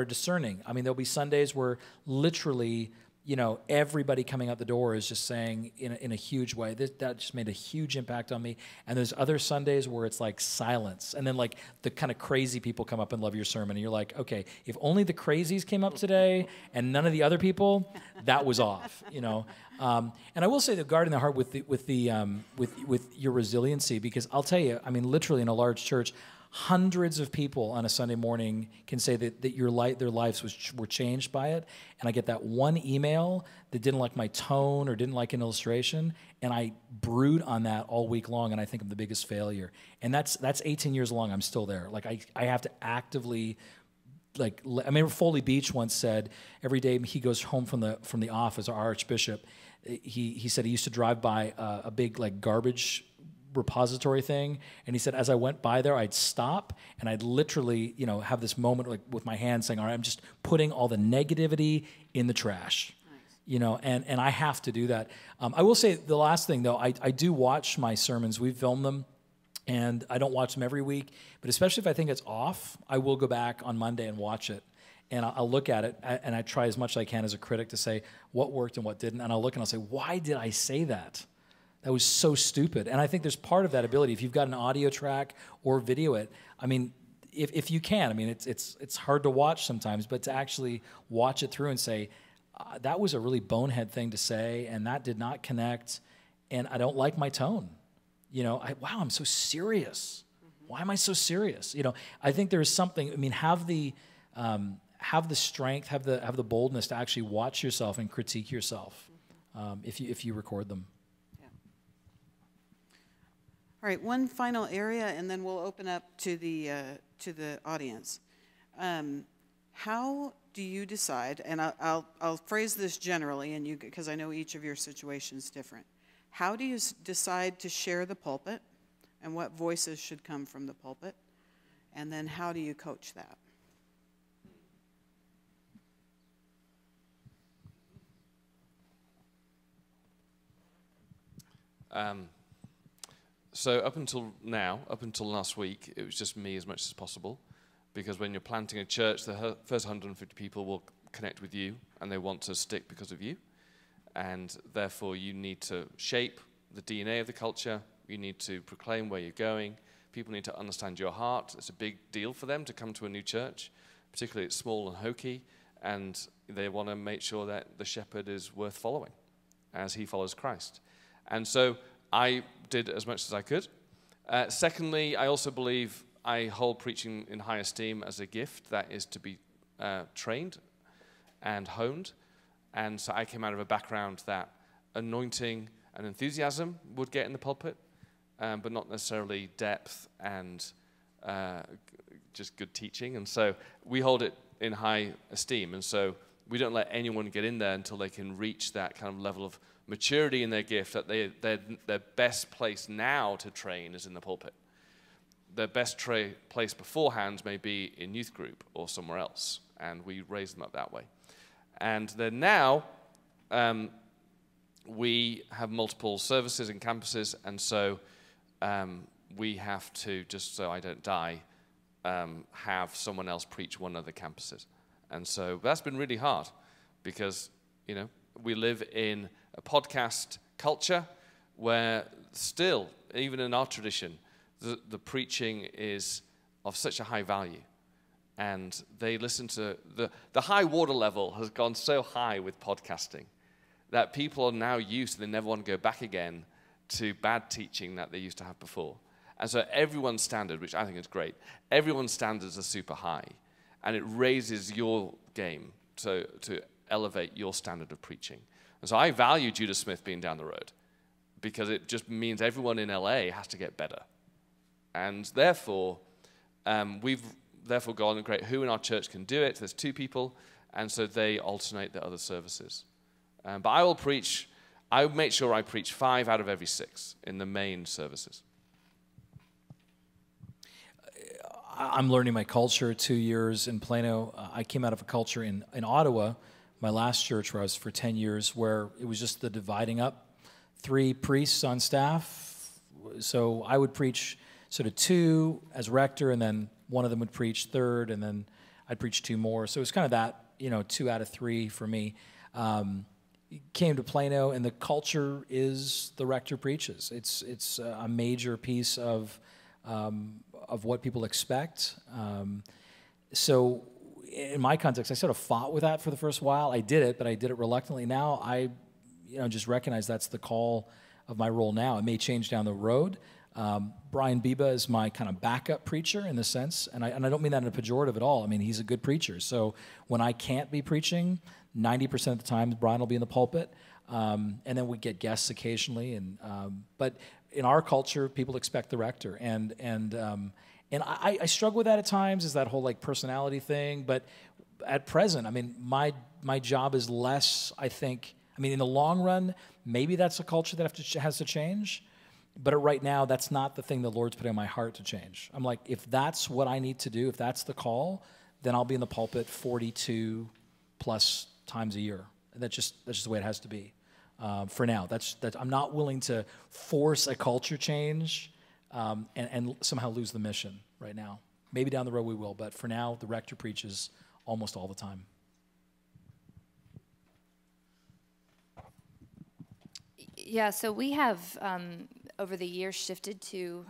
Speaker 2: discerning. I mean, there'll be Sundays where literally you know, everybody coming out the door is just saying in a huge way. That just made a huge impact on me. And there's other Sundays where it's like silence. And then like the kind of crazy people come up and love your sermon. And you're like, okay, if only the crazies came up today and none of the other people, that was off, you know. And I will say, the guarding the heart with your resiliency, because I'll tell you, I mean, literally in a large church, hundreds of people on a Sunday morning can say that their lives were changed by it. And I get that one email that didn't like my tone or didn't like an illustration, and I brood on that all week long, and I think I'm the biggest failure. And that's 18 years long. I'm still there. Like I have to actively, like, I mean, Foley Beach once said every day he goes home from the office, our archbishop, he said he used to drive by a big like garbage repository thing, and he said as I went by there, I'd stop and I'd literally, you know, have this moment like with my hand saying, all right, I'm just putting all the negativity in the trash. Nice. You know, and I have to do that. I will say the last thing though, I do watch my sermons. We film them, and I don't watch them every week, but especially if I think it's off, I will go back on Monday and watch it. And I'll look at it, and I try as much as I can as a critic to say what worked and what didn't. And I'll look and I'll say, why did I say that? That was so stupid. And I think there's part of that ability. If you've got an audio track or video it, I mean, if you can, I mean, it's hard to watch sometimes, but to actually watch it through and say, that was a really bonehead thing to say, and that did not connect, and I don't like my tone. You know, wow, I'm so serious. Why am I so serious? You know, I think there's something, I mean, have the strength, have the boldness to actually watch yourself and critique yourself if you record them.
Speaker 1: All right, one final area, and then we'll open up to the audience. How do you decide? And I'll phrase this generally, and because I know each of your situations different. How do you decide to share the pulpit, and what voices should come from the pulpit, and then how do you coach that?
Speaker 3: So up until last week, it was just me as much as possible, because when you're planting a church, the first 150 people will connect with you, and they want to stick because of you. And therefore, you need to shape the DNA of the culture. You need to proclaim where you're going. People need to understand your heart. It's a big deal for them to come to a new church, particularly it's small and hokey, and they want to make sure that the shepherd is worth following as he follows Christ. And so I did as much as I could. Secondly, I also believe I hold preaching in high esteem as a gift that is to be trained and honed. And so I came out of a background that anointing and enthusiasm would get in the pulpit, but not necessarily depth and just good teaching. And so we hold it in high esteem. And so we don't let anyone get in there until they can reach that kind of level of maturity in their gift, that their best place now to train is in the pulpit. Their best place beforehand may be in youth group or somewhere else, and we raise them up that way. And then now, we have multiple services and campuses, and so we have to, just so I don't die, have someone else preach one of the campuses. And so that's been really hard, because, you know, we live in a podcast culture where still, even in our tradition, the preaching is of such a high value. And they listen to, the high water level has gone so high with podcasting that people are now used, they never want to go back again to bad teaching that they used to have before. And so everyone's standard, which I think is great, everyone's standards are super high. And it raises your game to elevate your standard of preaching. And so I value Judah Smith being down the road, because it just means everyone in LA has to get better. And therefore, we've therefore gone, great, who in our church can do it? There's 2 people, and so they alternate the other services. But I will make sure I preach 5 out of every 6 in the main services.
Speaker 2: I'm learning my culture. 2 years in Plano. I came out of a culture in Ottawa, my last church where I was for 10 years, where it was just the dividing up. 3 priests on staff. So I would preach sort of 2 as rector, and then one of them would preach third, and then I'd preach 2 more. So it was kind of that, 2 out of 3 for me. came to Plano, and the culture is the rector preaches. It's a major piece of what people expect. So in my context, I sort of fought with that for the first while. I did it, but I did it reluctantly. Now I, just recognize that's the call of my role now. It may change down the road. Brian Biba is my kind of backup preacher in the sense, and I don't mean that in a pejorative at all. I mean, he's a good preacher. So when I can't be preaching, 90% of the time, Brian will be in the pulpit, and then we get guests occasionally. But in our culture, people expect the rector, and I struggle with that at times. Is that whole like personality thing? But at present, I mean, my job is less. I think. I mean, in the long run, maybe that's a culture that has to change. But right now, that's not the thing the Lord's put in my heart to change. I'm like, if that's what I need to do, if that's the call, then I'll be in the pulpit 42 plus times a year. And that's just the way it has to be for now. I'm not willing to force a culture change and somehow lose the mission right now. Maybe down the road we will, but for now, the rector preaches almost all the time.
Speaker 5: Yeah, so we have, over the years, shifted to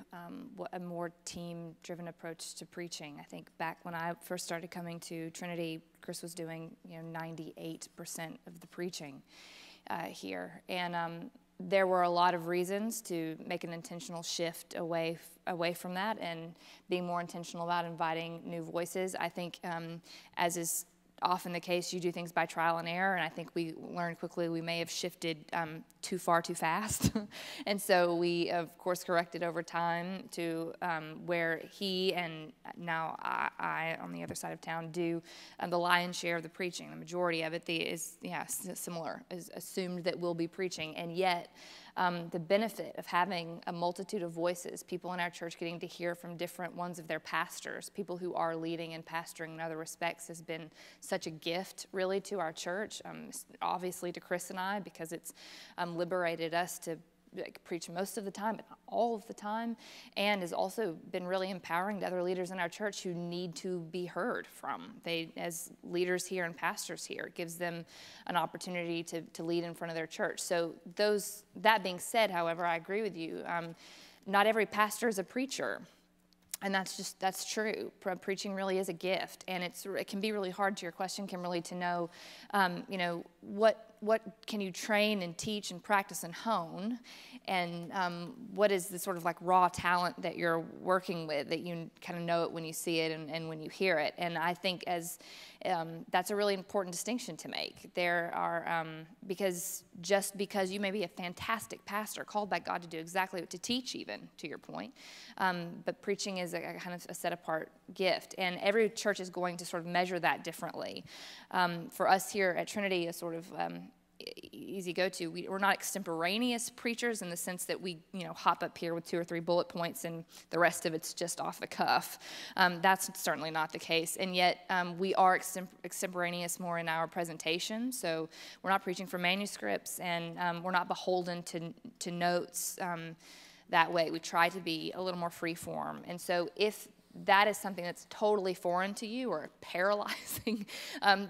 Speaker 5: a more team-driven approach to preaching. I think back when I first started coming to Trinity, Chris was doing 98% of the preaching here. And there were a lot of reasons to make an intentional shift away from that and being more intentional about inviting new voices. I think, as is often the case, you do things by trial and error, and I think we learned quickly we may have shifted too far too fast. And so we, of course, corrected over time to where he and now I, on the other side of town, do the lion's share of the preaching. The majority of it is similar, is assumed that we'll be preaching, and yet the benefit of having a multitude of voices, people in our church getting to hear from different ones of their pastors, people who are leading and pastoring in other respects, has been such a gift, really, to our church, obviously to Chris and I, because it's liberated us to preach most of the time, but not all of the time, and has also been really empowering to other leaders in our church who need to be heard from. They, as leaders here and pastors here, it gives them an opportunity to lead in front of their church. So that being said, however, I agree with you. Not every pastor is a preacher. And that's true. Preaching really is a gift, and it can be really hard, to your question, Kimberley, to know, what can you train and teach and practice and hone, and what is the sort of like raw talent that you're working with, that you kind of know it when you see it and when you hear it. And I think that's a really important distinction to make. There are, because you may be a fantastic pastor, called by God to do exactly what to teach, even, to your point, but preaching is a kind of a set-apart gift, and every church is going to sort of measure that differently. For us here at Trinity, a sort of easy go-to. We're not extemporaneous preachers in the sense that we, hop up here with 2 or 3 bullet points and the rest of it's just off the cuff. That's certainly not the case. And yet we are extemporaneous more in our presentation. So we're not preaching from manuscripts, and we're not beholden to notes that way. We try to be a little more free form. And so if that is something that's totally foreign to you or paralyzing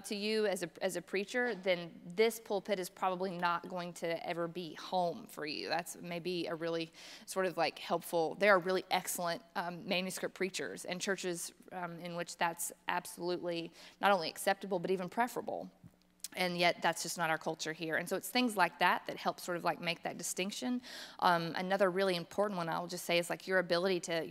Speaker 5: to you as a preacher, then this pulpit is probably not going to ever be home for you. That's maybe a really sort of like helpful. There are really excellent manuscript preachers and churches in which that's absolutely not only acceptable but even preferable. And yet that's just not our culture here. And so it's things like that help sort of like make that distinction. Another really important one I'll just say is like your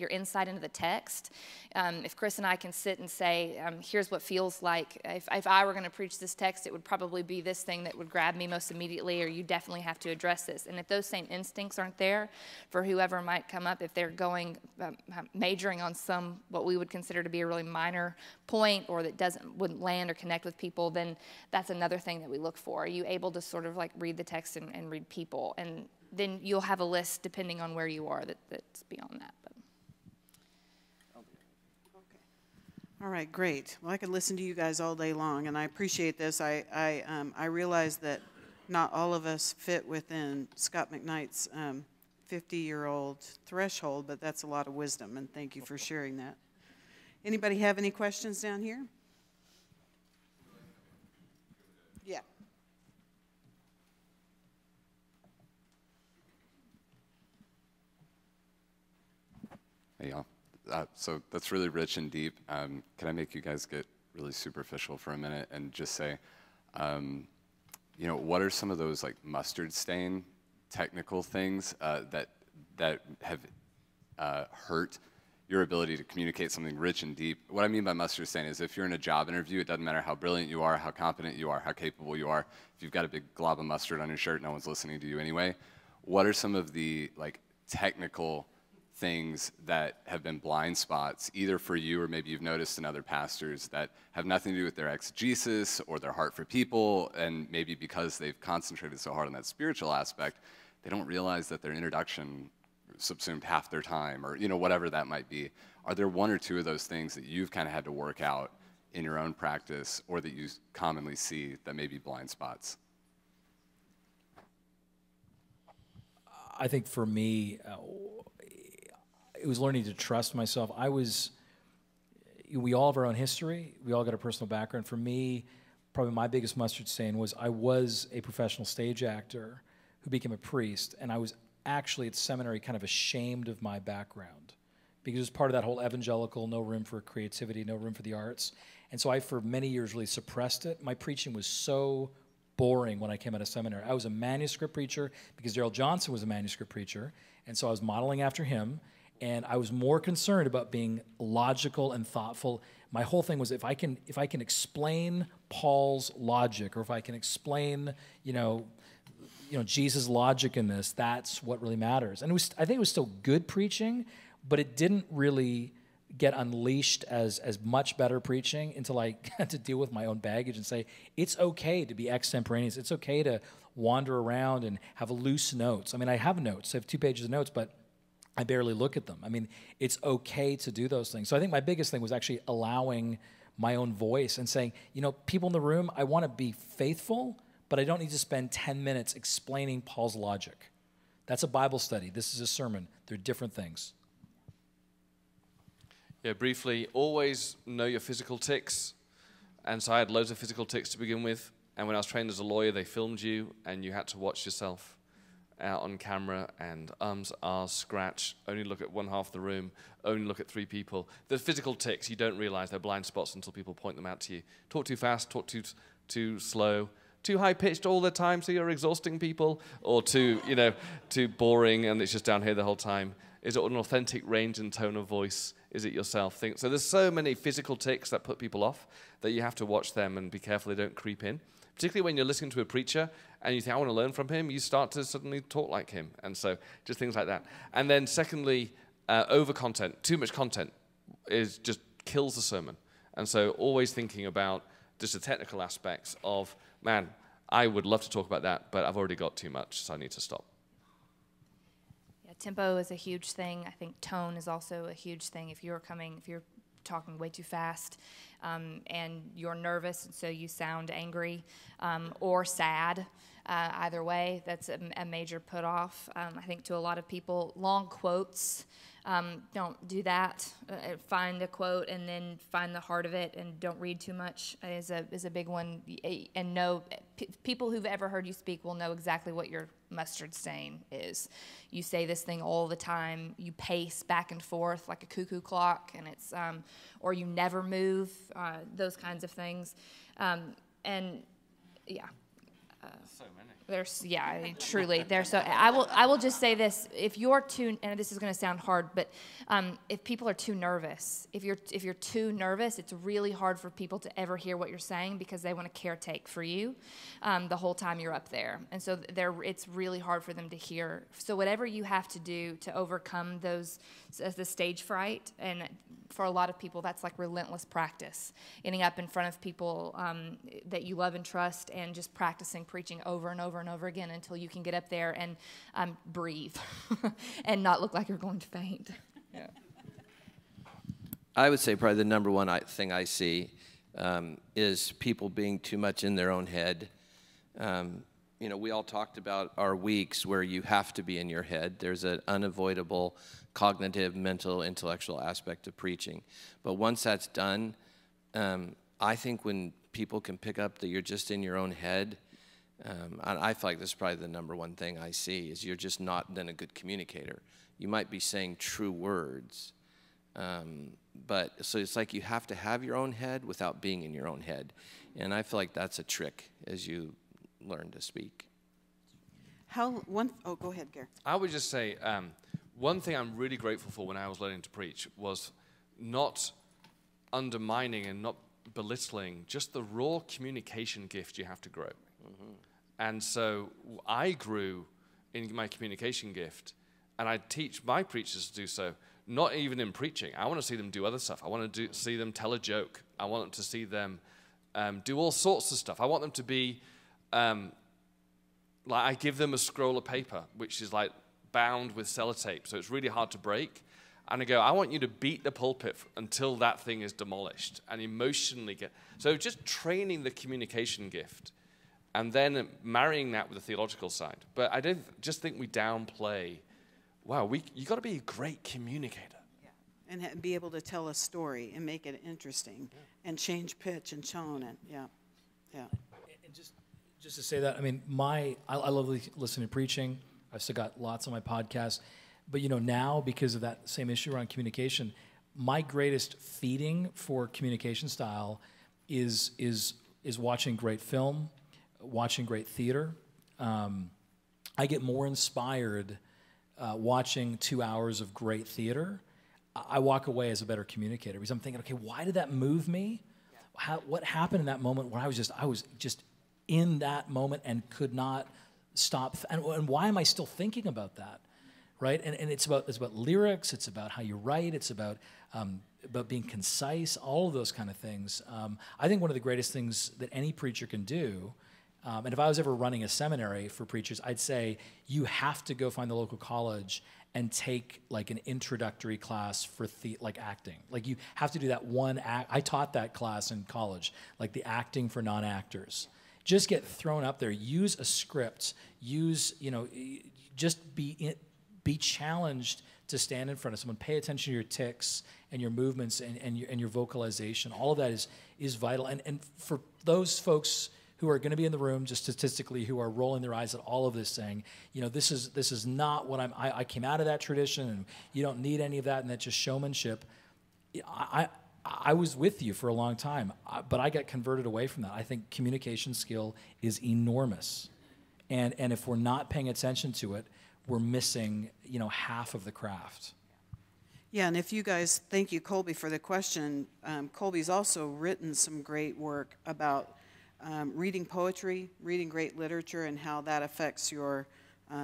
Speaker 5: insight into the text. If Chris and I can sit and say, here's what feels like, if I were going to preach this text, it would probably be this thing that would grab me most immediately, or you definitely have to address this. And if those same instincts aren't there for whoever might come up, if they're majoring on what we would consider to be a really minor point, or that wouldn't land or connect with people, then that's another thing that we look for. Are you able to sort of like read the text and read people? And then you'll have a list depending on where you are that's beyond that. But.
Speaker 1: Okay. All right, great. Well, I could listen to you guys all day long, and I appreciate this. I realize that not all of us fit within Scott McKnight's 50-year-old threshold, but that's a lot of wisdom, and thank you for sharing that. Anybody have any questions down here? Yeah.
Speaker 6: Hey, y'all. So that's really rich and deep. Can I make you guys get really superficial for a minute and just say, you know, what are some of those like mustard stain technical things that have hurt your ability to communicate something rich and deep? What I mean by mustard stain is if you're in a job interview, it doesn't matter how brilliant you are, how competent you are, how capable you are. If you've got a big glob of mustard on your shirt, no one's listening to you anyway. What are some of the like technical things that have been blind spots, either for you or maybe you've noticed in other pastors, that have nothing to do with their exegesis or their heart for people, and maybe because they've concentrated so hard on that spiritual aspect, they don't realize that their introduction subsumed half their time, or, you know, whatever that might be. Are there one or two of those things that you've kind of had to work out in your own practice, or that you commonly see that may be blind spots?
Speaker 2: I think for me, it was learning to trust myself. We all have our own history. We all got a personal background. For me, probably my biggest mustard stain was I was a professional stage actor who became a priest, and I was actually at seminary kind of ashamed of my background because it was part of that whole evangelical, no room for creativity, no room for the arts. And so I, for many years, really suppressed it. My preaching was so boring when I came out of seminary. I was a manuscript preacher because Darrell Johnson was a manuscript preacher, and so I was modeling after him. And I was more concerned about being logical and thoughtful. My whole thing was if I can explain Paul's logic, or if I can explain, you know, Jesus' logic in this, that's what really matters. And I think it was still good preaching, but it didn't really get unleashed as much better preaching until I had to deal with my own baggage and say, it's okay to be extemporaneous. It's okay to wander around and have loose notes. I mean, I have notes. I have 2 pages of notes, but I barely look at them. I mean, it's okay to do those things. So I think my biggest thing was actually allowing my own voice and saying, you know, people in the room, I want to be faithful, but I don't need to spend 10 minutes explaining Paul's logic. That's a Bible study. This is a sermon. They're different things.
Speaker 3: Yeah, briefly, always know your physical tics. And so I had loads of physical tics to begin with. And when I was trained as a lawyer, they filmed you, and you had to watch yourself out on camera, and ahs, scratch, only look at one half the room, only look at 3 people. The physical tics, you don't realize they're blind spots until people point them out to you. Talk too fast, talk too slow, too high-pitched all the time so you're exhausting people, or too boring and it's just down here the whole time. Is it an authentic range and tone of voice? Is it yourself? So there's so many physical tics that put people off that you have to watch them and be careful they don't creep in. Particularly when you're listening to a preacher and you think, I want to learn from him, you start to suddenly talk like him. And so just things like that. And then secondly, over-content. Too much content just kills the sermon. And so always thinking about just the technical aspects of, man, I would love to talk about that, but I've already got too much, so I need to stop.
Speaker 5: Yeah, tempo is a huge thing. I think tone is also a huge thing. If you're talking way too fast, and you're nervous, and so you sound angry or sad. Either way, that's a major put-off. I think to a lot of people, long quotes, don't do that. Find a quote and then find the heart of it, and don't read too much is a big one. And people who've ever heard you speak will know exactly what your mustard stain is. You say this thing all the time. You pace back and forth like a cuckoo clock, and it's or you never move. Those kinds of things, and yeah.
Speaker 3: So many.
Speaker 5: Truly. So I will just say this: if you're too, and this is going to sound hard, but if people are too nervous, if you're too nervous, it's really hard for people to ever hear what you're saying because they want to caretake for you the whole time you're up there, and so it's really hard for them to hear. So whatever you have to do to overcome the stage fright, and for a lot of people, that's like relentless practice, ending up in front of people that you love and trust, and just practicing preaching over and over and over again until you can get up there and breathe and not look like you're going to faint. Yeah.
Speaker 4: I would say probably the number one thing I see is people being too much in their own head. We all talked about our weeks where you have to be in your head. There's an unavoidable cognitive, mental, intellectual aspect of preaching. But once that's done, I think when people can pick up that you're just in your own head, I feel like this is probably the number one thing I see, is you're just not then a good communicator. You might be saying true words, But so it's like you have to have your own head without being in your own head. And I feel like that's a trick as you learn to speak.
Speaker 1: Oh, go ahead, Gary.
Speaker 3: I would just say one thing I'm really grateful for when I was learning to preach was not undermining and not belittling just the raw communication gift you have to grow. Mm-hmm. And so I grew in my communication gift, and I teach my preachers to do so, not even in preaching. I want to see them do other stuff. I want to see them tell a joke. I want to see them do all sorts of stuff. I want them to be... like I give them a scroll of paper, which is like bound with sellotape, so it's really hard to break. And I go, I want you to beat the pulpit until that thing is demolished and emotionally get... So just training the communication gift and then marrying that with the theological side. But I don't just think we downplay, wow, you got to be a great communicator.
Speaker 1: Yeah. And be able to tell a story and make it interesting and change pitch and tone. And yeah.
Speaker 2: And just to say that, I mean, I love listening to preaching. I've still got lots on my podcast. But, now, because of that same issue around communication, my greatest feeding for communication style is watching great film, watching great theater. I get more inspired watching 2 hours of great theater. I walk away as a better communicator because I'm thinking, okay, why did that move me? What happened in that moment where I was just in that moment and could not stop? And why am I still thinking about that? Right, and it's about lyrics. It's about how you write. It's about being concise. All of those kind of things. I think one of the greatest things that any preacher can do, and if I was ever running a seminary for preachers, I'd say you have to go find the local college and take like an introductory class for like acting. Like you have to do that one act. I taught that class in college, like the acting for non-actors. Just get thrown up there. Use a script. Just be challenged to stand in front of someone. Pay attention to your tics and your movements and your vocalization. All of that is vital. And for those folks who are going to be in the room, just statistically, who are rolling their eyes at all of this, saying, this is not what I came out of that tradition, and you don't need any of that, and that's just showmanship. I was with you for a long time, but I got converted away from that. I think communication skill is enormous, and if we're not paying attention to it, we're missing, half of the craft.
Speaker 1: Yeah, and if you guys, thank you, Colby, for the question. Colby's also written some great work about reading poetry, reading great literature, and how that affects your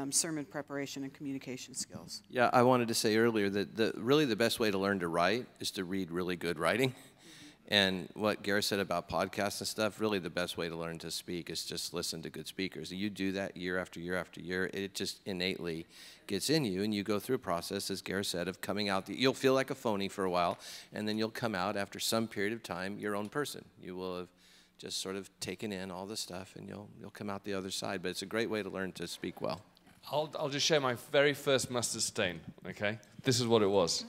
Speaker 1: sermon preparation and communication skills.
Speaker 4: Yeah, I wanted to say earlier that really the best way to learn to write is to read really good writing. And what Garrett said about podcasts and stuff, really the best way to learn to speak is just listen to good speakers. And you do that year after year after year, it just innately gets in you, and you go through a process, as Garrett said, of coming out. You'll feel like a phony for a while, and then you'll come out after some period of time your own person. You will have just sort of taken in all the stuff, and you'll come out the other side. But it's a great way to learn to speak well.
Speaker 3: I'll just share my very first mustard stain, okay? This is what it was.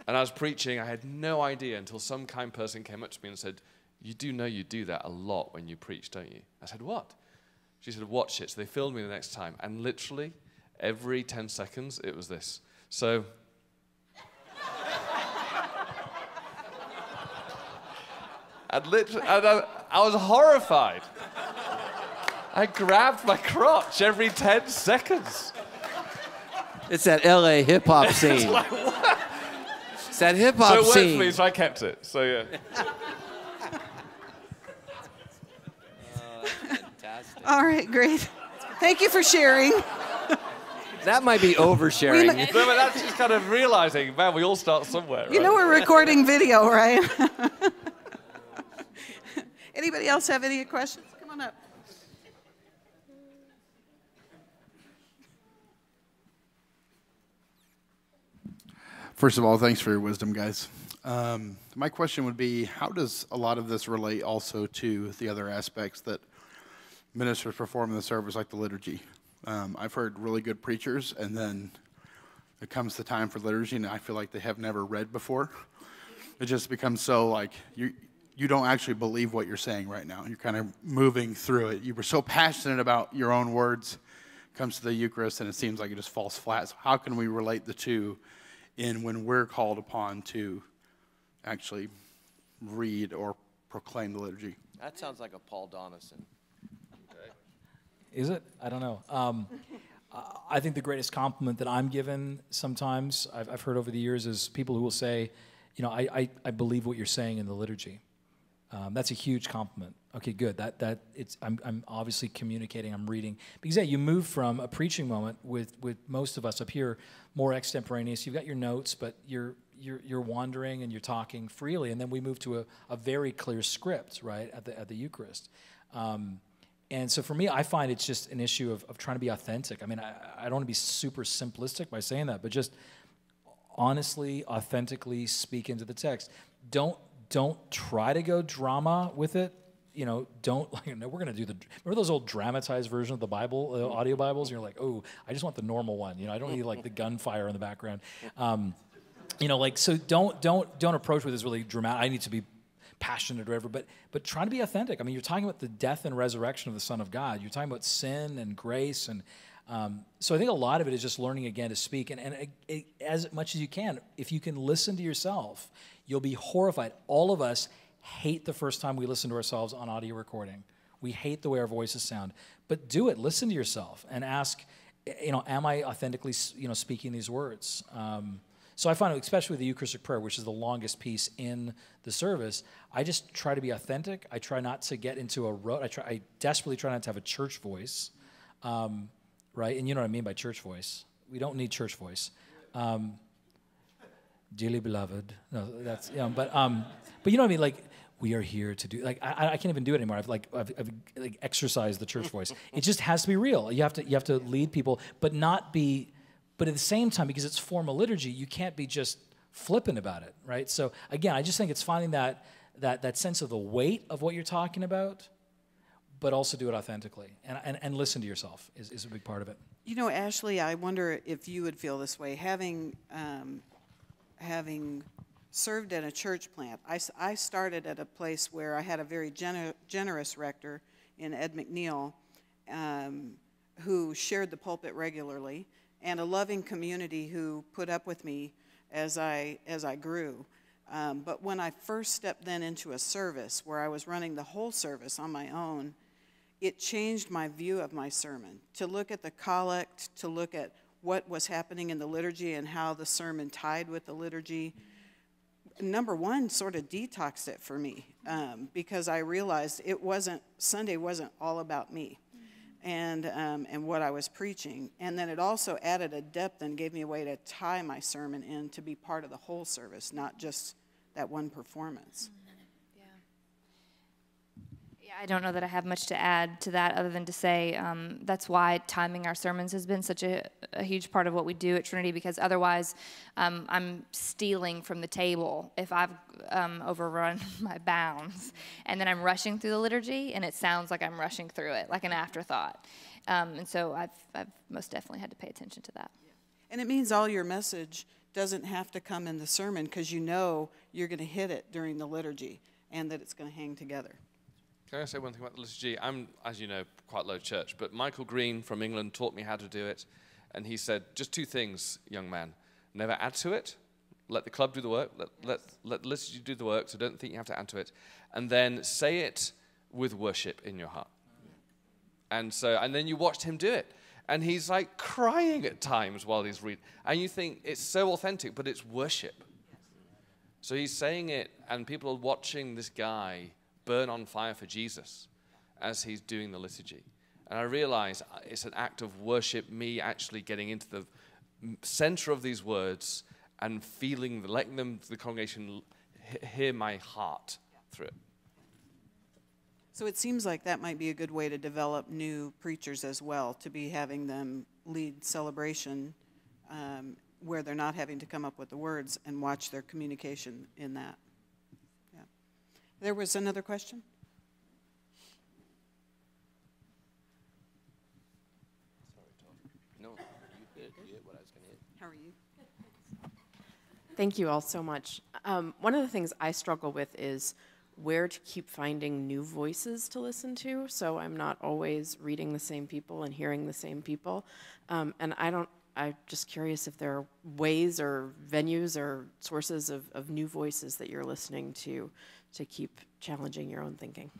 Speaker 3: And I was preaching, I had no idea until some kind person came up to me and said, you do know you do that a lot when you preach, don't you? I said, what? She said, watch it. So they filmed me the next time. And literally, every 10 seconds, it was this. So... I was horrified. I grabbed my crotch every 10 seconds.
Speaker 4: It's that LA hip-hop scene.
Speaker 3: Like, what?
Speaker 4: It's that hip-hop scene.
Speaker 3: So it worked for me, so I kept it. So, yeah.
Speaker 4: Fantastic.
Speaker 1: All right, great. Thank you for sharing.
Speaker 4: That might be oversharing.
Speaker 3: No, but that's just kind of realizing, man, we all start somewhere, right?
Speaker 1: You know we're recording video, right? Anybody else have any questions? Come on up.
Speaker 7: First of all, thanks for your wisdom, guys. My question would be, how does a lot of this relate also to the other aspects that ministers perform in the service, like the liturgy? I've heard really good preachers, and then it comes the time for liturgy, and I feel like they have never read before. It just becomes so like you don't actually believe what you're saying right now. You're kind of moving through it. You were so passionate about your own words. Comes to the Eucharist, and it seems like it just falls flat. So how can we relate the two in when we're called upon to actually read or proclaim the liturgy.
Speaker 4: That sounds like a Paul Donison.
Speaker 2: Is it? I don't know. I think the greatest compliment that I'm given sometimes, I've heard over the years, is people who will say, you know, I believe what you're saying in the liturgy. That's a huge compliment. Okay, good. I'm obviously communicating. I'm reading because you move from a preaching moment with most of us up here more extemporaneous. You've got your notes, but you're wandering and you're talking freely, and then we move to a very clear script, right, at the Eucharist. And so for me, I find it's just an issue of trying to be authentic. I mean, I don't want to be super simplistic by saying that, but just honestly, authentically speak into the text. Don't try to go drama with it. You know, we're going to do remember those old dramatized versions of the Bible, audio Bibles? And you're like, oh, I just want the normal one. You know, I don't need like the gunfire in the background. You know, like, so don't approach with this really dramatic. I need to be passionate or whatever, but trying to be authentic. I mean, you're talking about the death and resurrection of the Son of God. You're talking about sin and grace, and so I think a lot of it is just learning again to speak, and as much as you can, if you can listen to yourself, you'll be horrified. All of us hate the first time we listen to ourselves on audio recording. We hate the way our voices sound, but do it. Listen to yourself and ask, you know, am I authentically, you know, speaking these words? So I find, especially with the Eucharistic prayer, which is the longest piece in the service, I just try to be authentic. I try not to get into a rote. I desperately try not to have a church voice, right? And you know what I mean by church voice. We don't need church voice. Dearly beloved. No, that's, you know, but you know what I mean? Like, we are here to do, like, I can't even do it anymore. I've exercised the church voice. It just has to be real. You have to lead people, but at the same time, because it's formal liturgy, you can't be just flippant about it, right? So again, I just think it's finding that sense of the weight of what you're talking about, but also do it authentically and listen to yourself is a big part of it.
Speaker 1: You know, Ashley, I wonder if you would feel this way. Having served at a church plant, I started at a place where I had a very generous rector in Ed McNeil who shared the pulpit regularly, and a loving community who put up with me as I grew. But when I first stepped then into a service where I was running the whole service on my own, it changed my view of my sermon. To look at the collect, to look at what was happening in the liturgy and how the sermon tied with the liturgy, number one, sort of detoxed it for me because I realized Sunday wasn't all about me. And what I was preaching. And then it also added a depth and gave me a way to tie my sermon in to be part of the whole service, not just that one performance.
Speaker 5: Yeah, I don't know that I have much to add to that other than to say that's why timing our sermons has been such a huge part of what we do at Trinity, because otherwise I'm stealing from the table if I've overrun my bounds. And then I'm rushing through the liturgy, and it sounds like I'm rushing through it, like an afterthought. And so I've most definitely had to pay attention to that.
Speaker 1: And it means all your message doesn't have to come in the sermon because you know you're going to hit it during the liturgy and that it's going to hang together.
Speaker 3: Can I say one thing about the liturgy? I'm, as you know, quite low church, but Michael Green from England taught me how to do it, and he said, just two things, young man. Never add to it. Let the club do the work. Let liturgy do the work, so don't think you have to add to it. And then say it with worship in your heart. And then you watched him do it. And he's like crying at times while he's reading. And you think it's so authentic, but it's worship. So he's saying it, and people are watching this guy burn on fire for Jesus as he's doing the liturgy. And I realize it's an act of worship, me actually getting into the center of these words and feeling, letting them, the congregation, hear my heart through it.
Speaker 1: So it seems like that might be a good way to develop new preachers as well, to be having them lead celebration where they're not having to come up with the words and watch their communication in that. Yeah. There was another question?
Speaker 4: Sorry, Todd. No, you hit what I was going to hit.
Speaker 1: How are you?
Speaker 8: Thank you all so much. One of the things I struggle with is where to keep finding new voices to listen to, so I'm not always reading the same people and hearing the same people. And I I'm just curious if there are ways or venues or sources of new voices that you're listening to keep challenging your own thinking.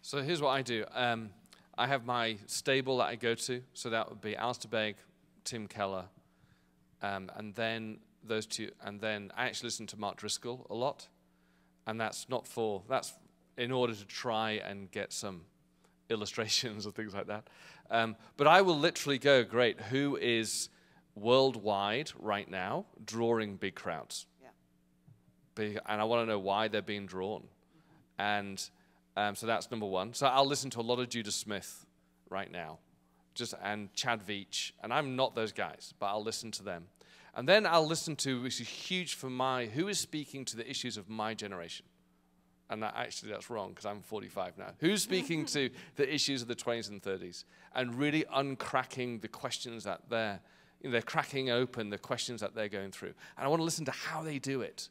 Speaker 3: So here's what I do. I have my stable that I go to, so that would be Alistair Begg, Tim Keller, and then those two, and then I actually listen to Mark Driscoll a lot, and that's in order to try and get some illustrations or things like that. But I will literally go, great, who is worldwide right now drawing big crowds? Yeah. And I want to know why they're being drawn. And so that's number one. So I'll listen to a lot of Judah Smith right now, and Chad Veach, and I'm not those guys, but I'll listen to them. And then I'll listen to, which is huge for who is speaking to the issues of my generation. And that's wrong, because I'm 45 now. Who's speaking to the issues of the 20s and 30s and really uncracking the questions that they're cracking open the questions that they're going through. And I want to listen to how they do it,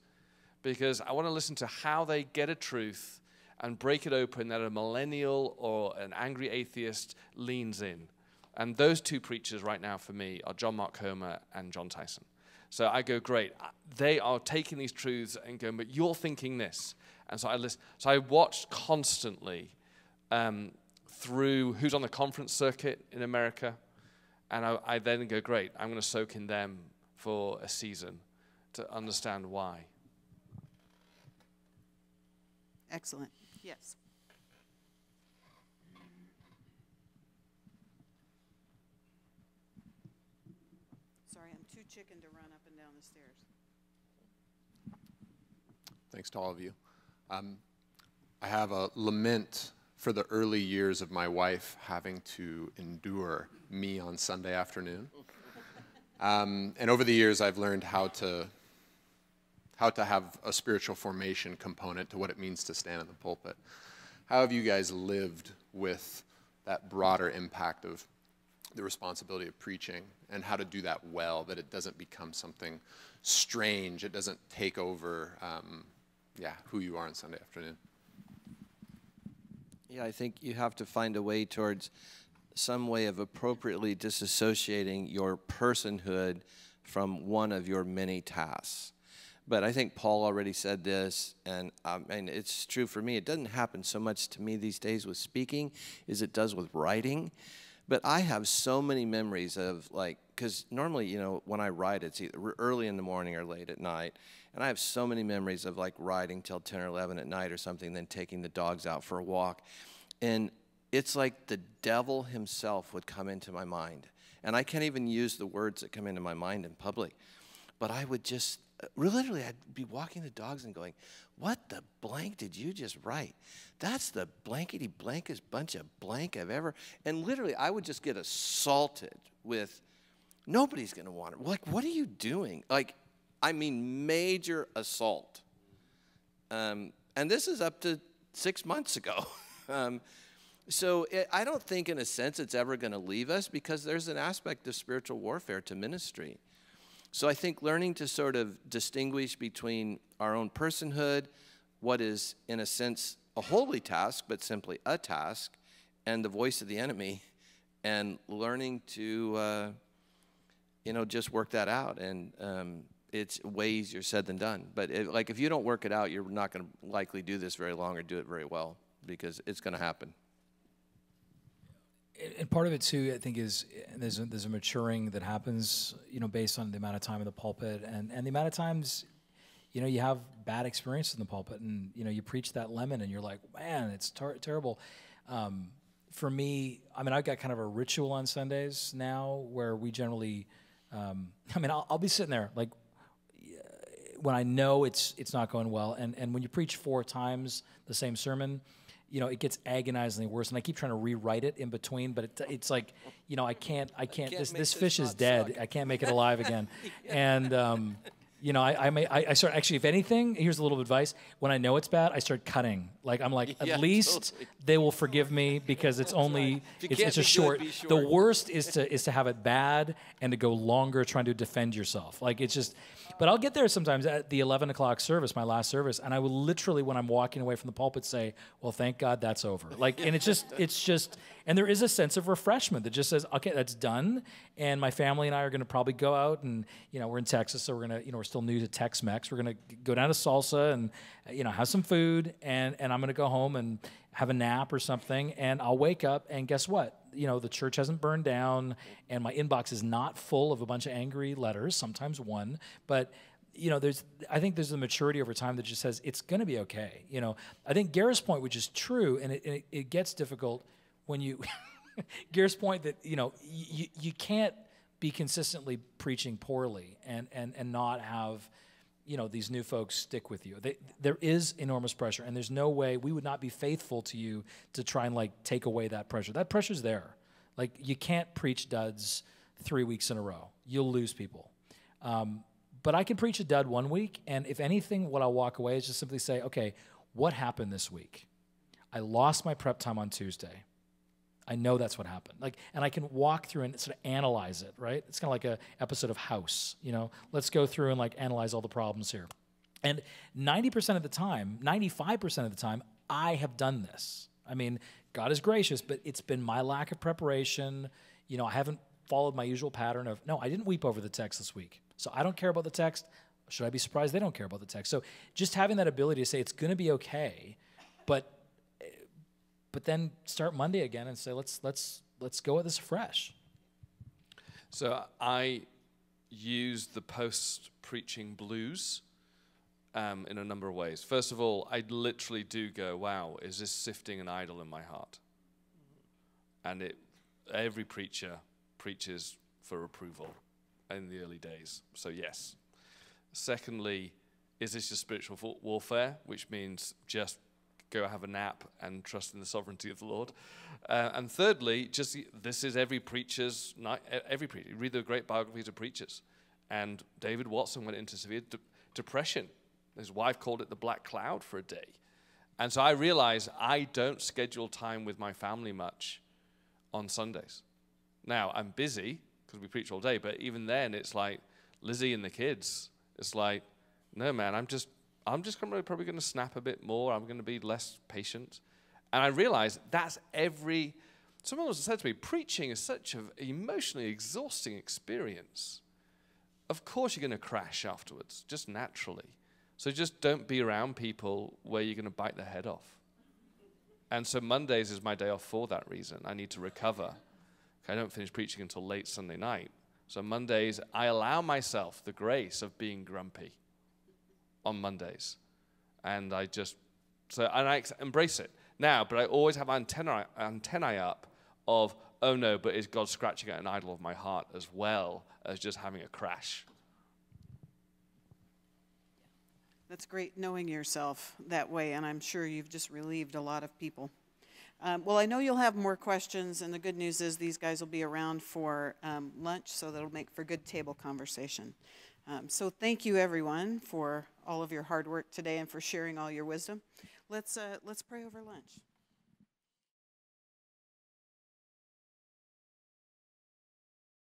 Speaker 3: because I want to listen to how they get a truth and break it open that a millennial or an angry atheist leans in. And those two preachers right now for me are John Mark Comer and John Tyson. So I go, great. They are taking these truths and going, but you're thinking this. And so I listen. So I watch constantly through who's on the conference circuit in America. And I then go, great, I'm going to soak in them for a season to understand why.
Speaker 1: Excellent. Yes. Sorry, I'm too chicken to run up and down the stairs.
Speaker 9: Thanks to all of you. I have a lament for the early years of my wife having to endure me on Sunday afternoon. And over the years, I've learned how to have a spiritual formation component to what it means to stand in the pulpit. How have you guys lived with that broader impact of the responsibility of preaching, and how to do that well, that it doesn't become something strange, it doesn't take over who you are on Sunday afternoon?
Speaker 4: Yeah, I think you have to find a way towards some way of appropriately disassociating your personhood from one of your many tasks. But I think Paul already said this, and it's true for me. It doesn't happen so much to me these days with speaking as it does with writing. But I have so many memories of, because normally, when I write, it's either early in the morning or late at night. And I have so many memories of, writing till 10 or 11 at night or something, then taking the dogs out for a walk. And it's like the devil himself would come into my mind. And I can't even use the words that come into my mind in public. But I would just... literally, I'd be walking the dogs and going, what the blank did you just write? That's the blankety blankest bunch of blank I've ever... And literally, I would just get assaulted with, nobody's going to want it. What are you doing? Major assault. And this is up to 6 months ago. I don't think, in a sense, it's ever going to leave us, because there's an aspect of spiritual warfare to ministry. So I think learning to sort of distinguish between our own personhood, what is, in a sense, a holy task, but simply a task, and the voice of the enemy, and learning to, just work that out. And it's way easier said than done. But if you don't work it out, you're not going to likely do this very long or do it very well, because it's going to happen.
Speaker 2: And part of it too, I think, is there's a maturing that happens, based on the amount of time in the pulpit and the amount of times, you have bad experiences in the pulpit, and you preach that lemon, and you're like, man, it's terrible. For me, I've got kind of a ritual on Sundays now where we generally, I'll be sitting there when I know it's not going well, and when you preach 4 times the same sermon, it gets agonizingly worse, and I keep trying to rewrite it in between, but it's like, I can't, this fish is dead. I can't make it alive again. And You know, I start, actually, if anything, here's a little advice. When I know it's bad, I start cutting. Like, I'm like,
Speaker 4: Yeah,
Speaker 2: at least
Speaker 4: totally.
Speaker 2: they will forgive me because it's only,
Speaker 4: If you can't
Speaker 2: it's a
Speaker 4: be good,
Speaker 2: short.
Speaker 4: be short.
Speaker 2: The worst is to have it bad and to go longer trying to defend yourself. Like, it's just, but I'll get there sometimes at the 11 o'clock service, my last service, and I will literally, when I'm walking away from the pulpit, say, well, thank God that's over. Like, and it's just, and there is a sense of refreshment that just says, okay, that's done, and my family and I are going to probably go out and, you know, we're in Texas, so we're going to, you know, we're still new to Tex-Mex. We're going to go down to Salsa and, you know, have some food, and I'm going to go home and have a nap or something, and I'll wake up, and guess what? You know, the church hasn't burned down, and my inbox is not full of a bunch of angry letters, sometimes one, but, you know, I think there's a maturity over time that just says it's going to be okay. You know, I think Gareth's point, which is true, and it gets difficult when you, Gareth's point that, you know, you can't be consistently preaching poorly and not have, you know, these new folks stick with you. There is enormous pressure, and there's no way we would not be faithful to you to try and, like, take away that pressure. That pressure's there. Like, you can't preach duds 3 weeks in a row. You'll lose people. But I can preach a dud 1 week, and if anything, what I'll walk away is just simply say, okay, what happened this week? I lost my prep time on Tuesday. I know that's what happened. Like, and I can walk through and sort of analyze it, right? It's kind of like an episode of House, you know? Let's go through and, like, analyze all the problems here. And 90% of the time, 95% of the time, I have done this. I mean, God is gracious, but it's been my lack of preparation. You know, I haven't followed my usual pattern of, no, I didn't weep over the text this week, so I don't care about the text. Should I be surprised they don't care about the text? So just having that ability to say it's going to be okay, but then start Monday again and say, let's go at this afresh.
Speaker 3: So I use the post-preaching blues in a number of ways. First of all, I literally do go, wow, is this sifting an idol in my heart? And every preacher preaches for approval in the early days, so yes. Secondly, is this your spiritual warfare, which means just go have a nap and trust in the sovereignty of the Lord. And thirdly, this is every preacher's night. Every preacher. You read the great biographies of preachers. And David Watson went into severe depression. His wife called it the black cloud for a day. And so I realized I don't schedule time with my family much on Sundays. Now, I'm busy because we preach all day, but even then it's like Lizzie and the kids. It's like, no, man, I'm just probably going to snap a bit more. I'm going to be less patient. And I realized someone said to me, preaching is such an emotionally exhausting experience. Of course you're going to crash afterwards, just naturally. So just don't be around people where you're going to bite their head off. And so Mondays is my day off for that reason. I need to recover. I don't finish preaching until late Sunday night. So Mondays, I allow myself the grace of being grumpy on Mondays. And I embrace it. Now, but I always have antennae up of, oh no, but is God scratching at an idol of my heart as well as just having a crash?
Speaker 1: That's great knowing yourself that way, and I'm sure you've just relieved a lot of people. Well, I know you'll have more questions, and the good news is these guys will be around for lunch, so that'll make for good table conversation. So thank you, everyone, for all of your hard work today and for sharing all your wisdom. Let's pray over lunch.